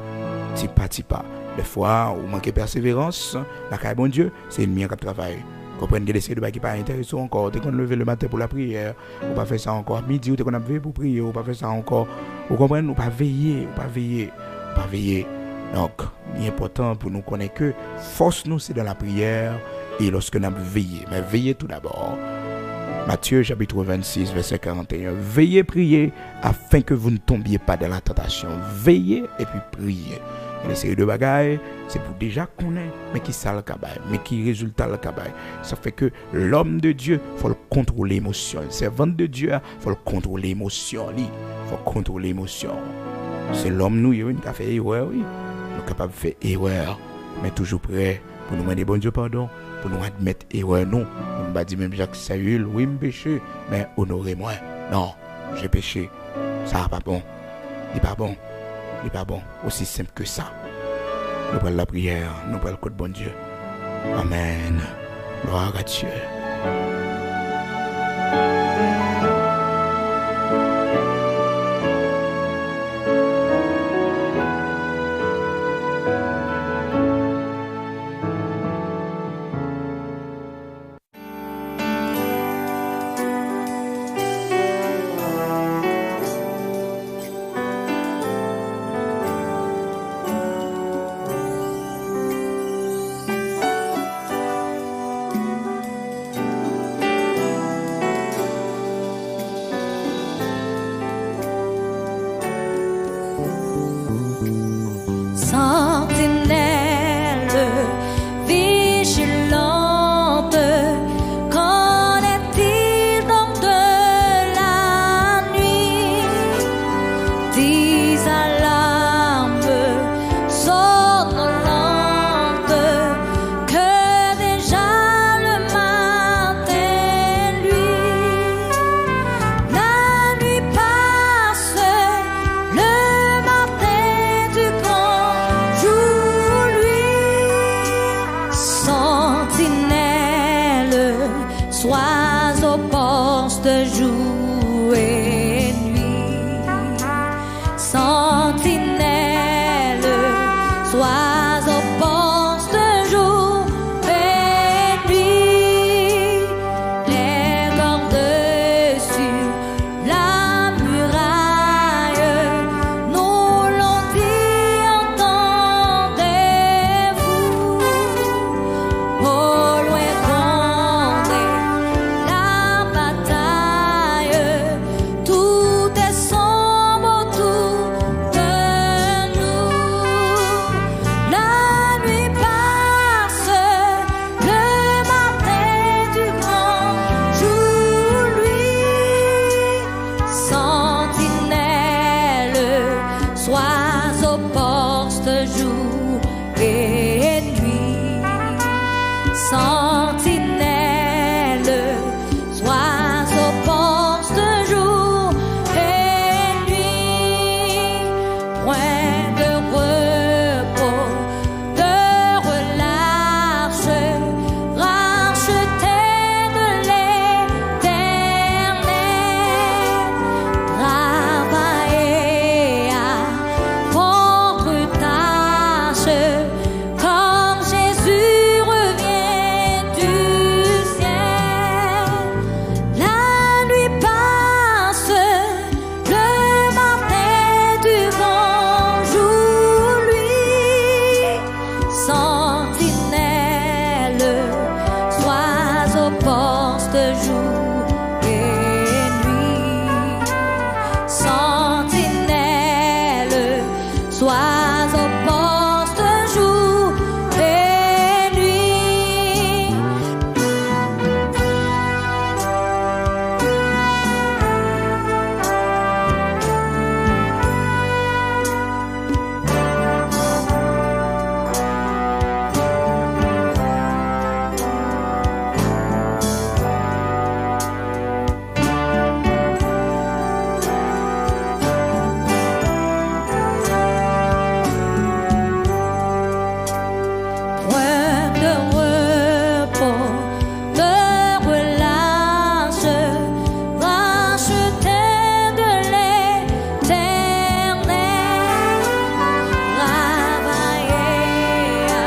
Tipa. Des fois, on manque de persévérance. La caille, bon Dieu, c'est l'ennemi qui travaille. Comprenez que les de qui pas intéressant encore. Dès qu'on lever le matin pour la prière, on pas faire ça encore. Midi, ou dès qu'on a veillé pour prier, on pas faire ça encore. Vous comprenez? On pas veiller. Donc, il est important pour nous connaître que force nous c'est dans la prière et lorsque nous veillons. Mais veillez tout d'abord. Matthieu chapitre 26 verset 41. Veillez, priez afin que vous ne tombiez pas dans la tentation. Veillez et puis priez. Les séries de bagailles, c'est pour déjà connaître, mais qui ça le cabaye, mais qui résultat le cabaye. Ça fait que l'homme de Dieu, il faut le contrôler l'émotion. Le servant de Dieu, il faut le contrôler l'émotion. Il faut contrôler l'émotion. C'est l'homme nous, qui a fait erreur, oui. Nous sommes capables de faire erreur, mais toujours prêt pour nous demander bon Dieu pardon, pour nous admettre erreur. Non, on ne va dire même Jacques Saül, oui, je péché, mais honorez-moi. Non, j'ai péché. Ça n'est pas bon. Il n'est pas bon. Il n'est pas bon, aussi simple que ça. Nous prenons la prière, nous prenons le code bon Dieu. Amen. Gloire à Dieu. poste jour et nuit. Sentinelle, sois au poste jour et nuit. Les gardes sur la muraille nous l'ont dit, entendez-vous? Au loin gronder la bataille, tout est sombre autour de nous. La nuit passe, le matin du grand jour, lui. Sentinelle, sois au poste jour et nuit. Sentinelle, sois au poste jour et nuit. Point de repos, de relâche, racheté de l'Éternel. Travailler à votre tâche, comme Jésus revient du ciel. La nuit passe, le matin du grand jour, lui. Sentinelle, sois au poste jour et nuit. Sentinelle, sois au poste jour et nuit. Point de repos, de relâche, racheté de l'Éternel. Travailler à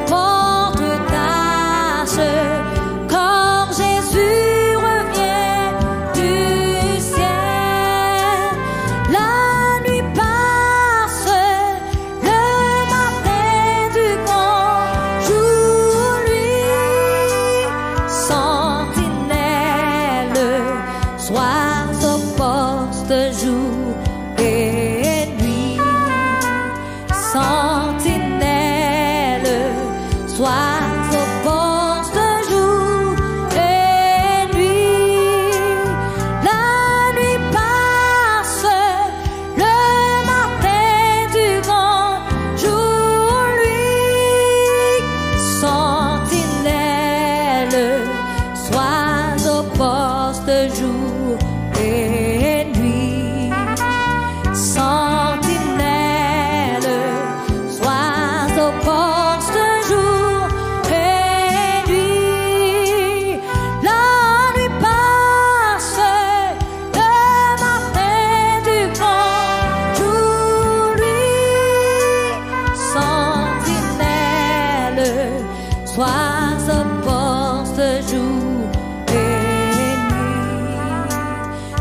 votre tâche, comme Jésus revient du ciel. La nuit passe, le matin du grand jour, lui. Sentinelle, sois au poste jour et nuit. Sentinelle, sois au poste jour et nuit. La nuit passe, le matin du grand jour, lui. Sentinelle, sois au poste jour et nuit. Sentinelle, sois au poste jour et nuit. La nuit passe, le matin du grand jour, lui. Sentinelle, sois au poste jour et nuit.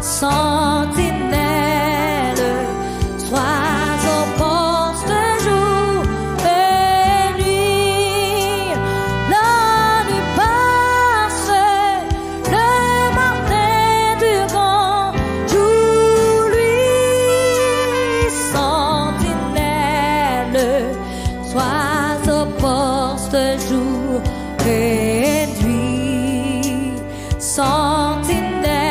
Sentinelle, sois au poste jour et nuit. La nuit passe, le matin du grand jour, lui. Sentinelle, sois au poste jour et nuit. Sentinelle,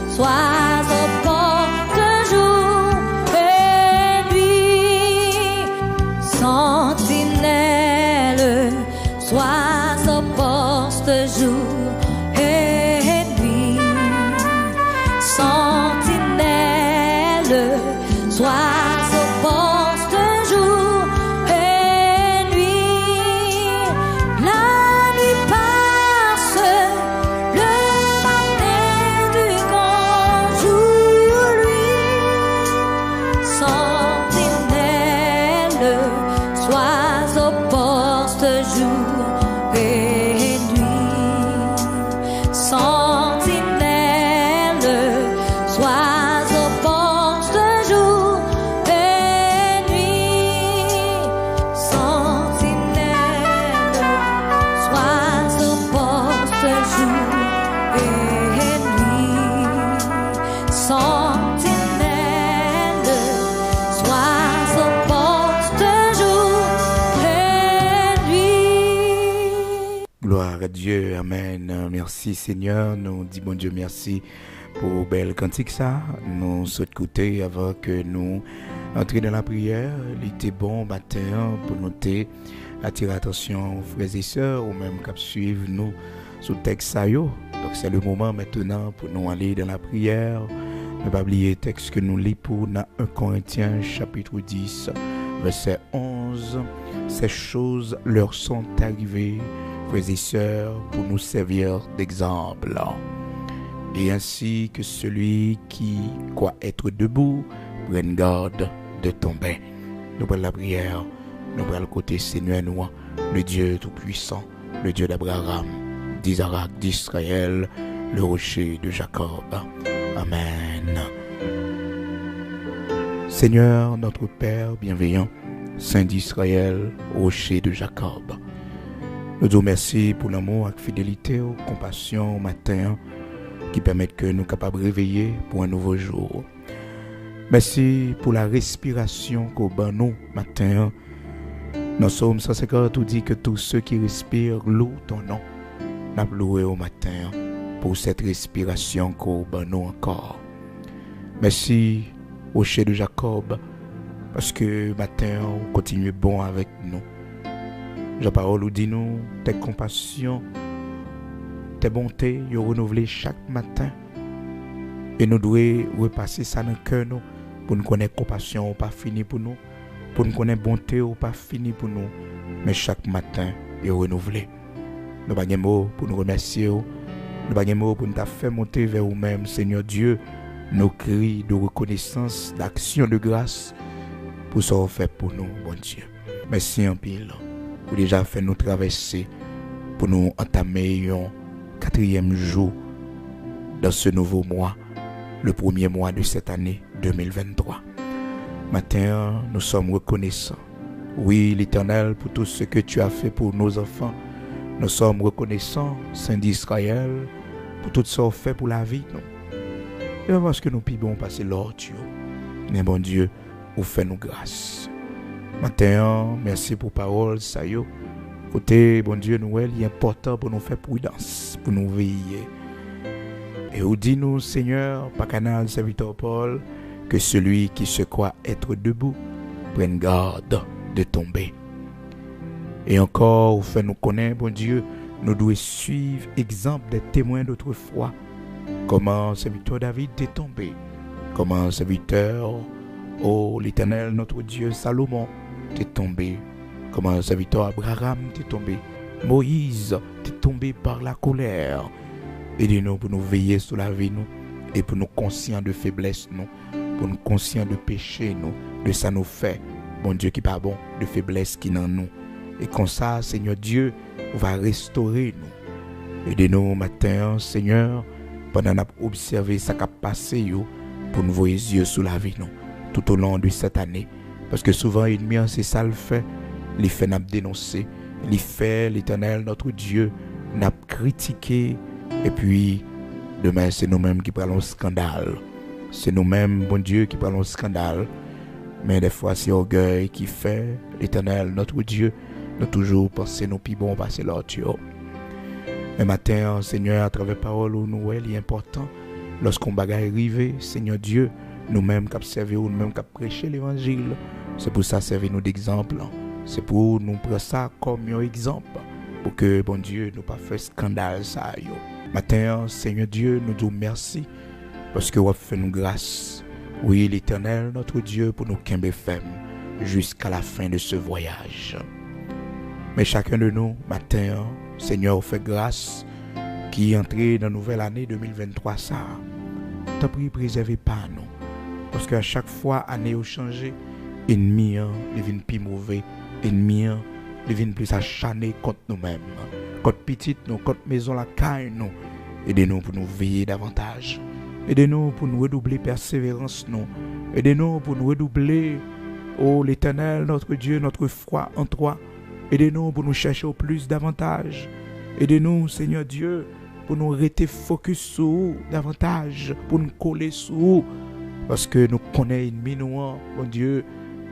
sois au poste jour et nuit. Sentinelle, sois au poste jour et nuit. Sentinelle, sois au poste jour et nuit. La nuit passe, le et nuit. Sentinelle, sois au poste jour et nuit. Gloire à Dieu, amen. Merci Seigneur, nous disons bon Dieu merci pour belle cantique ça. Nous souhaitons écouter avant que nous entrions dans la prière. Il était bon matin pour noter, attirer attention frères et sœurs ou même qui suivent nous sous le texte ça yo. Donc c'est le moment maintenant pour nous aller dans la prière. Ne pas oublier le texte que nous lisons pour dans 1 Corinthiens chapitre 10 verset 11. Ces choses leur sont arrivées, frères et sœurs, pour nous servir d'exemple. Et ainsi que celui qui croit être debout prenne garde de tomber. Nous prenons la prière, nous prenons le côté Seigneur nous, le Dieu Tout-Puissant, le Dieu d'Abraham, d'Isaac, d'Israël, le rocher de Jacob. Amen. Seigneur, notre Père bienveillant, Saint d'Israël, rocher de Jacob, nous te remercions pour l'amour et la fidélité, la compassion au matin qui permettent que nous soyons capables de réveiller pour un nouveau jour. Merci pour la respiration qu'au ban nous matin. Dans Psaume 150, tout dit que tous ceux qui respirent louent ton nom. Nous avons loué au matin pour cette respiration qu'au ban nous encore. Merci au rocher de Jacob parce que matin on continue bon avec nous. La parole nous dit nous, tes compassions, tes bontés, yo renouvelées chaque matin. Et nous devons repasser ça dans le cœur nous, pour nous connaître compassion ou pas fini pour nous, pour nous connaître bonté ou pas fini pour nous, mais chaque matin, yo renouvelé. Nous n'avons pas de mots pour nous remercier, nous n'avons pas de mots pour nous faire monter vers nous-mêmes, Seigneur Dieu, nos cris de reconnaissance, d'action de grâce, pour ce qu'on fait pour nous, bon Dieu. Merci en pile, pour déjà faire nous traverser, pour nous entamer un 4e jour dans ce nouveau mois, le premier mois de cette année 2023. Matin, nous sommes reconnaissants. Oui, l'Éternel, pour tout ce que tu as fait pour nos enfants. Nous sommes reconnaissants, Saint d'Israël, pour tout ce que tu as fait pour la vie. Et parce que nous pouvons passer l'ordre. Mais bon Dieu, vous faites nous grâce. Matin, merci pour parole, ça y est. Côté, bon Dieu, nous, il est important pour nous faire prudence, pour nous veiller. Et vous dis-nous, Seigneur, par canal serviteur Paul, que celui qui se croit être debout prenne garde de tomber. Et encore, vous faites nous connaître, bon Dieu, nous devons suivre exemple des témoins d'autrefois. Comment serviteur David est tombé, comment serviteur, oh l'Éternel, notre Dieu, Salomon, est tombé. Comment le serviteur Abraham est tombé, Moïse est tombé par la colère. Aidez-nous pour nous veiller sur la vie nous et pour nous conscients de faiblesse nous, pour nous conscients de péché nous, de ça nous fait, bon Dieu qui pas bon, de faiblesse qui dans nous. Et comme ça, Seigneur Dieu, va restaurer nous. Aidez-nous matin, Seigneur, pendant qu'on observe ça qui a passé pour nous voir les yeux sur la vie nous, tout au long de cette année. Parce que souvent, l'ennemi, c'est ça le fait. Les faits n'a dénoncé, les faits, l'Éternel, notre Dieu, n'a critiqué. Et puis, demain, c'est nous-mêmes qui parlons scandale. C'est nous-mêmes, bon Dieu, qui parlons scandale. Mais des fois, c'est orgueil qui fait, l'Éternel, notre Dieu, nous toujours penser nous plus bon passer l'autre. Mais matin, Seigneur, à travers parole ou Noël, il est important, lorsqu'on bagaille arrivé, Seigneur Dieu, nous-mêmes qui observons, nous-mêmes qui prêchons l'évangile, c'est pour ça servir nous d'exemple. C'est pour nous prendre ça comme un exemple, pour que, bon Dieu, nous pas fait scandale ça. Matin, Seigneur Dieu, nous disons merci, parce que vous fait nous grâce. Oui, l'Éternel, notre Dieu, pour nous qu'aimer ferme jusqu'à la fin de ce voyage. Mais chacun de nous, matin, Seigneur, vous fait grâce, qui est entré dans la nouvelle année 2023, ça. T'as pris, préservez pas nous, parce qu'à chaque fois, année a changé, ennemi, il vient plus mauvais. Ennemi, il vient plus acharné contre nous-mêmes, contre petite nous, contre maison la caille nous. Aidez-nous pour nous veiller davantage. Aidez-nous pour nous redoubler persévérance nous. Aidez-nous pour nous redoubler, oh l'Éternel, notre Dieu, notre foi en toi. Aidez-nous pour nous chercher au plus davantage. Aidez-nous, Seigneur Dieu, pour nous rester focus sur vous davantage, pour nous coller sur vous. Parce que nous connaissons l'ennemi, nous, mon Dieu,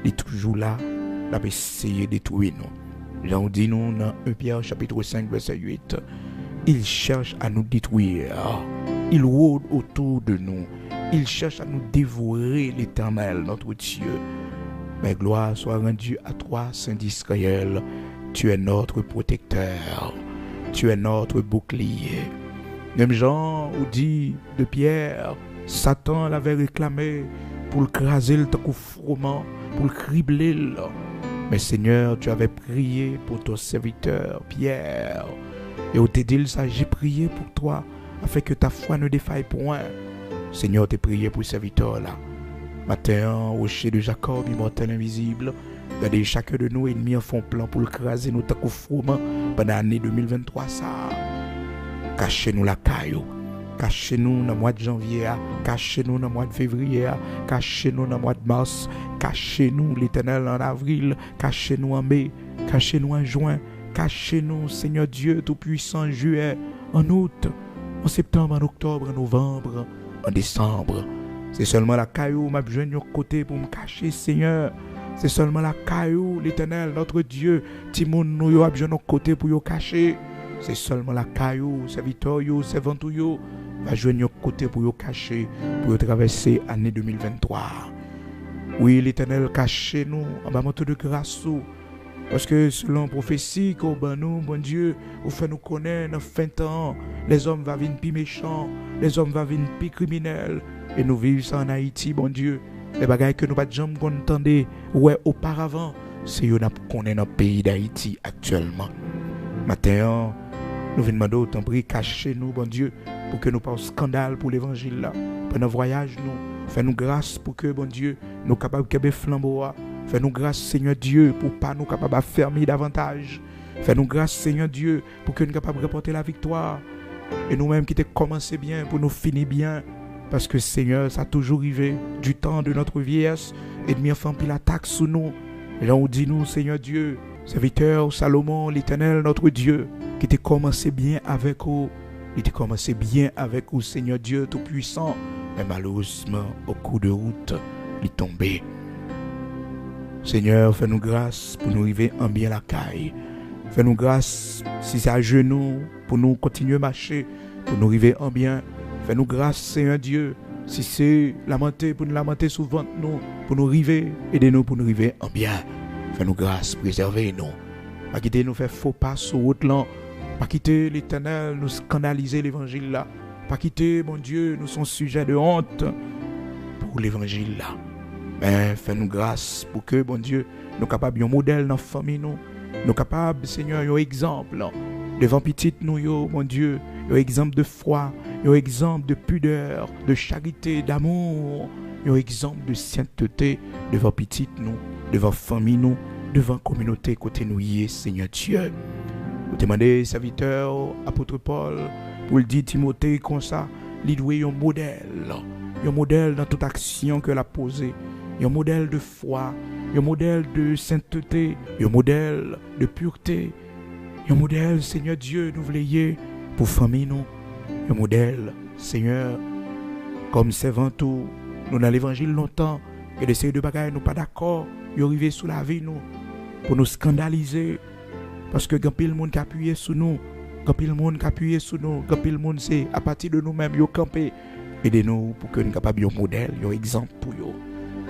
il est toujours là, il a essayé de détruire nous. Jean dit nous dans 1 Pierre chapitre 5, verset 8, il cherche à nous détruire, il rôde autour de nous, il cherche à nous dévorer l'Éternel, notre Dieu. Mais gloire soit rendue à toi, Saint d'Israël, tu es notre protecteur, tu es notre bouclier. Même Jean ou dit de Pierre, Satan l'avait réclamé pour le craser le temps froment, pour le cribler. Mais Seigneur, tu avais prié pour ton serviteur Pierre. Et au te dit ça, j'ai prié pour toi, afin que ta foi ne défaille point. Seigneur, t'ai prié pour ce serviteur là. Matin, au rocher de Jacob, immortel invisible, regardez chacun de nous ennemis en font plan pour le craser nous tant froment pendant l'année 2023 ça. Cachez-nous la caillou. Cachez-nous dans le mois de janvier, cachez-nous dans le mois de février, cachez-nous dans le mois de mars, cachez-nous l'Éternel en avril, cachez-nous en mai, cachez-nous en juin, cachez-nous Seigneur Dieu Tout-Puissant en juillet, en août, en septembre, en octobre, en novembre, en décembre. C'est seulement la caillou m'a besoin de côté pour me cacher Seigneur. C'est seulement la caillou l'Éternel notre Dieu, Timoun nous a besoin de côté pour nous cacher. C'est seulement la caillou, serviteur yo, servantou yo va joindre côté pour yo cacher, pour yo traverser l'année 2023. Oui, l'Éternel cache nous en bas de grâce. Parce que selon prophétie qu'on nous, bon Dieu, vous fait nous connaître dans fin temps, les hommes vont venir plus méchants, les hommes vont venir plus criminels. Et nous vivons ça en Haïti, bon Dieu. Les bagailles que nous pas jamais entendre ouais auparavant, c'est yo n'a connaît dans le pays d'Haïti actuellement. Matin, nous venons demander autant prix cacher nous, bon Dieu, pour que nous pas au scandale pour l'évangile là. Pendant le voyage, nous fais-nous grâce pour que, bon Dieu, nous capables de flambeau. Fais-nous grâce, Seigneur Dieu, pour pas nous capables de fermer davantage. Fais-nous grâce, Seigneur Dieu, pour que nous capables de remporter la victoire. Et nous-mêmes qui t'ai commencé bien, pour nous finir bien. Parce que Seigneur, ça a toujours arrivé du temps de notre vieillesse et de mi-enfant puis l'attaque sous nous. Et là, on dit nous, Seigneur Dieu, serviteur Salomon, l'Éternel, notre Dieu, qui t'a commencé bien avec vous. Il t'a commencé bien avec vous, Seigneur Dieu Tout-Puissant. Mais malheureusement, au coup de route, il est tombé. Seigneur, fais-nous grâce pour nous arriver en bien la caille. Fais-nous grâce, si c'est à genoux, pour nous continuer à marcher, pour nous arriver en bien. Fais-nous grâce, Seigneur Dieu, si c'est lamenter, pour nous lamenter souvent, nous, pour nous arriver, aidez-nous pour nous arriver en bien. Fais-nous grâce, préservez-nous. Pas quitter nous faire faux pas sur route là. Pas quitter l'Éternel, nous scandaliser l'évangile là. Pas quitter, mon Dieu, nous sommes sujets de honte pour l'évangile là. Mais fais-nous grâce pour que, bon Dieu, nous capables de modèle dans la famille nous. Nous capables, Seigneur, un exemple devant petite nous, mon Dieu, un exemple de foi, un exemple de pudeur, de charité, d'amour, un exemple de sainteté devant petite nous, devant famille nous, devant communauté côté nous y Seigneur Dieu. Vous demandez, serviteur, apôtre Paul, pour le dire Timothée comme ça, il doit un modèle dans toute action qu'elle a posée, un modèle de foi, un modèle de sainteté, un modèle de pureté, un modèle, Seigneur Dieu, nous voulons pour famille nous, un modèle, Seigneur, comme servant tout, nous dans l'évangile longtemps, que des séries de bagages nous pas d'accord, ils arrivent sous la vie nous, pour nous scandaliser, parce que quand pile monde qui appuie sur nous, quand pile monde qui appuie sur nous, quand pile monde c'est à partir de nous-mêmes yo camper, aidez-nous pour que nous capables un modèle, un exemple pour eux.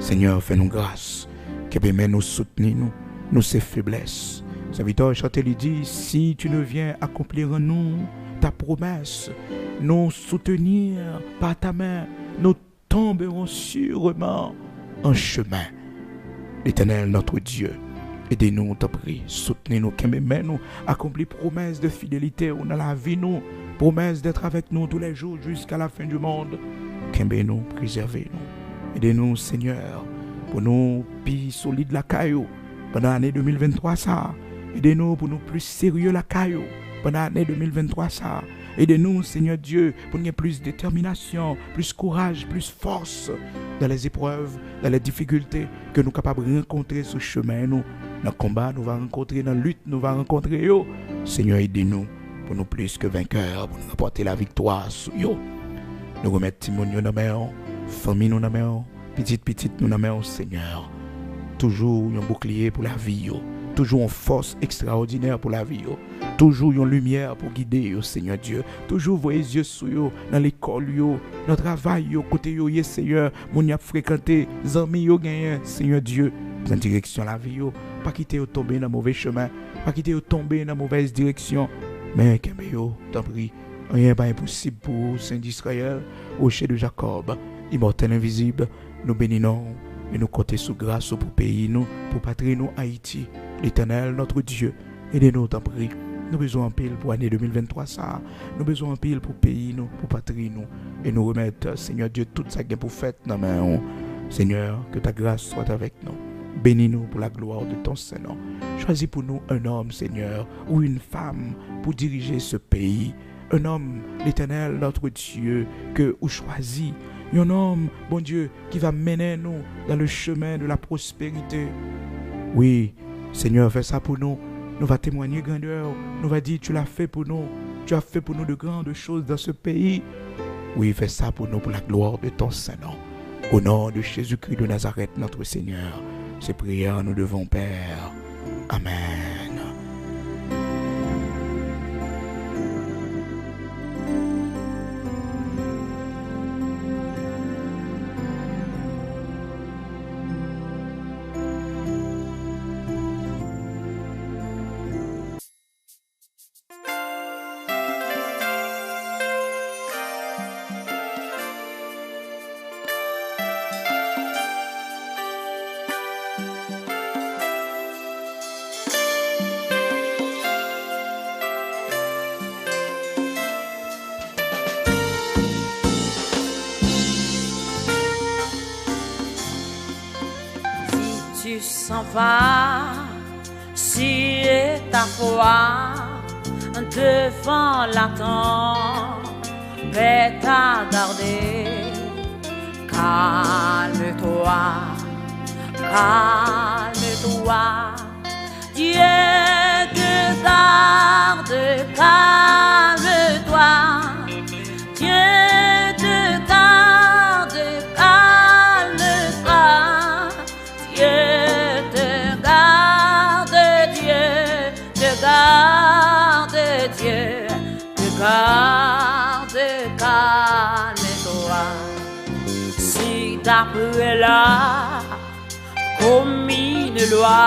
Seigneur, fais-nous grâce, que permet nous soutenir nous ces faiblesses. Serviteur chanté lui dit, si tu ne viens accomplir en nous ta promesse, nous soutenir par ta main, nous tomberons sûrement en chemin. L'Éternel, notre Dieu, aidez-nous, t'en prie, soutenez-nous, nous accomplir promesse de fidélité dans la vie, nous, promesse d'être avec nous tous les jours jusqu'à la fin du monde. Nous, préservez-nous. Aidez-nous, Seigneur, pour nous plus solides la caillou pendant l'année 2023 ça. Aidez-nous pour nous plus sérieux la caillou pendant l'année 2023 ça. Aidez-nous, Seigneur Dieu, pour nous plus de détermination, plus courage, plus force dans les épreuves, dans les difficultés que nous sommes capables de rencontrer sur le chemin. Nous, dans le combat, nous allons rencontrer, dans la lutte, nous allons rencontrer. Seigneur, aidez-nous pour nous plus que vainqueurs, pour nous apporter la victoire sur yo. Nous remettons Timon dans main, famille nous dans main, petite nous dans main, Seigneur. Toujours un bouclier pour la vie yo. Toujours une force extraordinaire pour la vie yo. Toujours une lumière pour guider yo, Seigneur Dieu. Toujours voyez yeux sur yo, dans l'école yo, dans le travail yo, côté yo, Seigneur, mon y a fréquenté, amis yo gagné, Seigneur Dieu, dans direction la vie yo, pas quitter yo tomber dans mauvais chemin, pas quitter yo tomber dans mauvaise direction, mais kembe yo, t'en prie, rien pas impossible pour Saint d'Israël, rocher de Jacob, immortel invisible, nous bénissons et nous comptons sous grâce pour pays nous, pour patrie nous Haïti, l'Éternel notre Dieu, aidez-nous t'en prie. Nous avons besoin en pile pour l'année 2023 ça. Nous avons besoin en pile pour pays nous, pour patrie nous. Et nous remettre, Seigneur Dieu, tout ça qui est pour fête dans main. Seigneur, que ta grâce soit avec nous. Bénis-nous pour la gloire de ton Saint-Nom. Choisis pour nous un homme, Seigneur, ou une femme pour diriger ce pays. Un homme, l'Éternel, notre Dieu, que vous choisis. Un homme, bon Dieu, qui va mener nous dans le chemin de la prospérité. Oui, Seigneur, fais ça pour nous. Nous va témoigner grandeur. Nous va dire, tu l'as fait pour nous. Tu as fait pour nous de grandes choses dans ce pays. Oui, fais ça pour nous, pour la gloire de ton Saint-Nom. Au nom de Jésus-Christ de Nazareth, notre Seigneur. Ces prières, nous devons, Père. Amen. Tu s'en vas, si ta foi devant l'attente t'a gardé, calme-toi, calme-toi, Dieu te garde, calme-toi, Dieu te garde, calme-toi, Dieu te garde, calme-toi. Si d'après là, commis une loi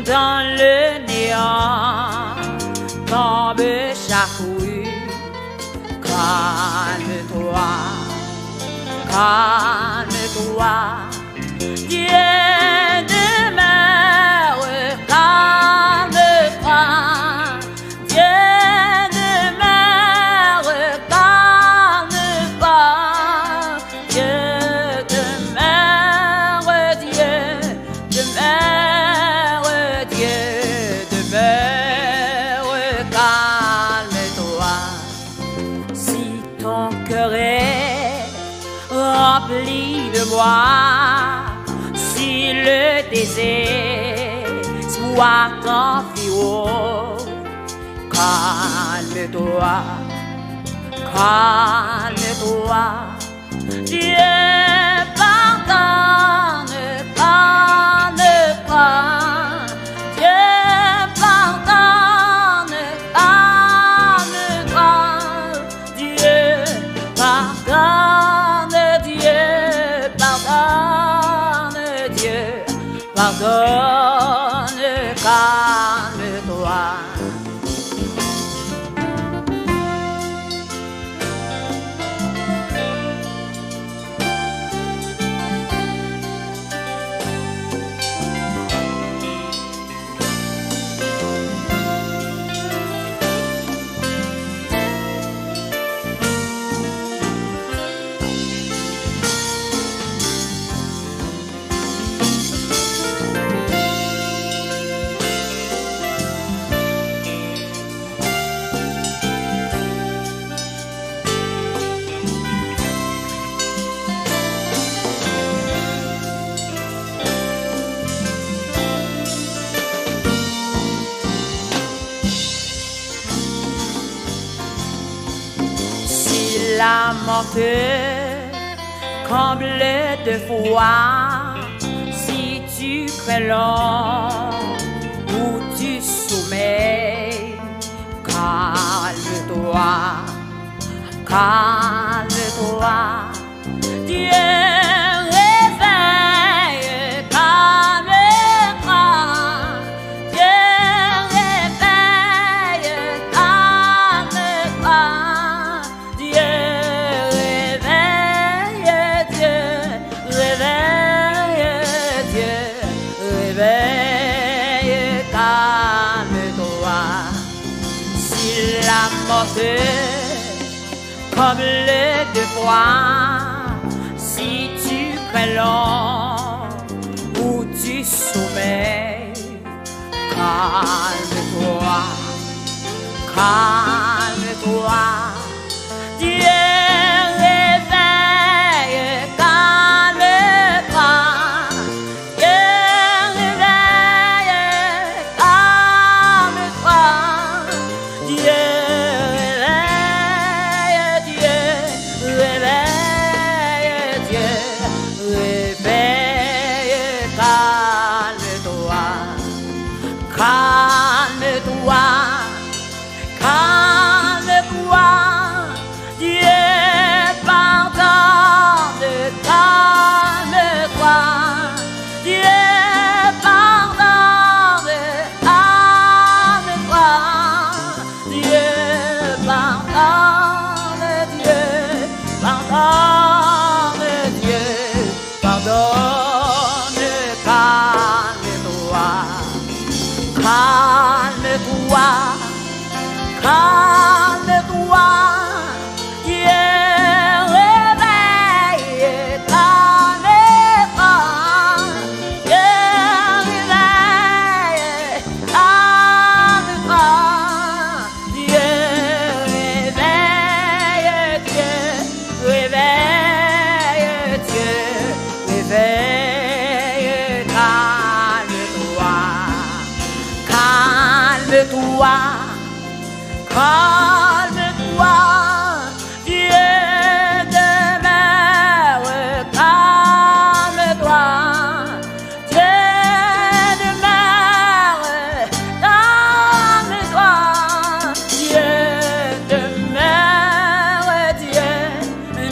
dans le néant, tombe chaque rue, calme-toi, calme-toi, Dieu demeure, calme-toi. Rempli de moi, si le désespoir t'enfuit, calme-toi, calme-toi, Dieu pardonne, calme-toi, Dieu pardonne, calme-toi, Dieu pardonne. Pardonne, calme-toi. lamenter, comblé de foi, si tu crains l'ombre ou tu sommeilles, calme-toi, calme-toi, Dieu réveille, calme-toi, Dieu réveille, calme-toi, Dieu réveille, Dieu réveille, Dieu réveille, calme-toi. S'il a monté comme les deux fois, si tu crains l'ombre ou tu sommeilles, calme-toi, calme-toi, Dieu réveille, calme-toi, Dieu réveille, calme-toi, Dieu réveille, Dieu réveille, Dieu réveille, calme-toi, calme-toi, calme-toi, Dieu pardonne, calme-toi, Dieu pardonne, calme-toi, Dieu pardonne, Dieu pardonne, Dieu pardonne, calme-toi, calme-toi, calme-toi, Dieu réveille, calme-toi, Dieu réveille, calme-toi, Dieu réveille, Dieu réveille, Dieu réveille, calme-toi, calme-toi, calme-toi, Dieu demeure, calme-toi, Dieu demeure, calme-toi, Dieu demeure, Dieu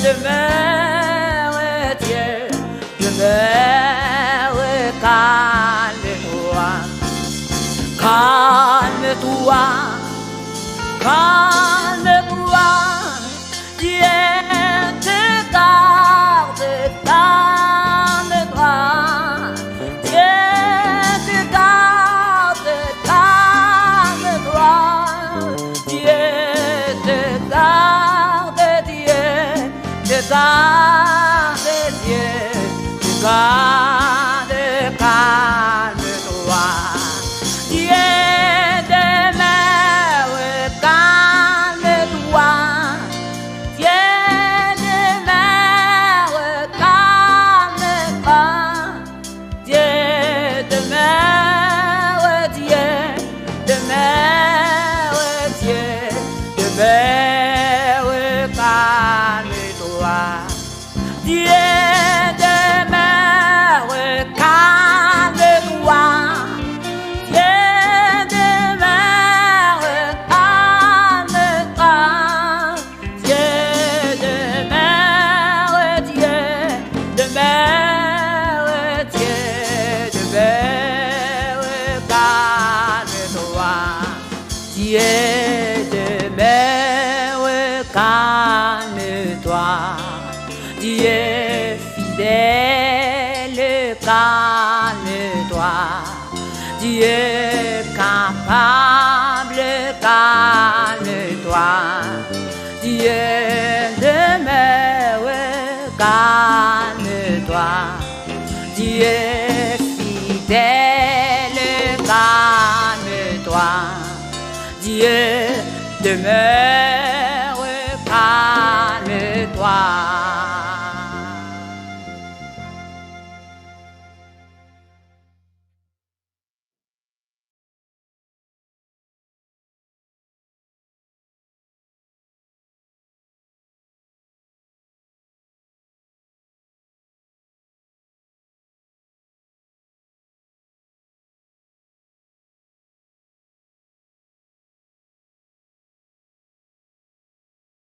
demeure, Dieu demeure, calme-toi, calme-toi, calme-toi, Dieu te garde, calme-toi, Dieu te garde, calme-toi, Dieu te garde, Dieu te garde, Dieu te garde, calme-toi, Dieu demeure, calme-toi, Dieu demeure, calme-toi, Dieu demeure, Dieu demeure, Dieu demeure, calme-toi, Dieu demeure, calme-toi, Dieu demeure, calme-toi, Dieu demeure, Dieu demeure, Dieu demeure, calme-toi, Dieu demeure, calme-toi, Dieu fidèle, calme-toi, Dieu capable, calme-toi, Dieu demeure, calme-toi, Dieu fidèle, calme-toi, Dieu demeure.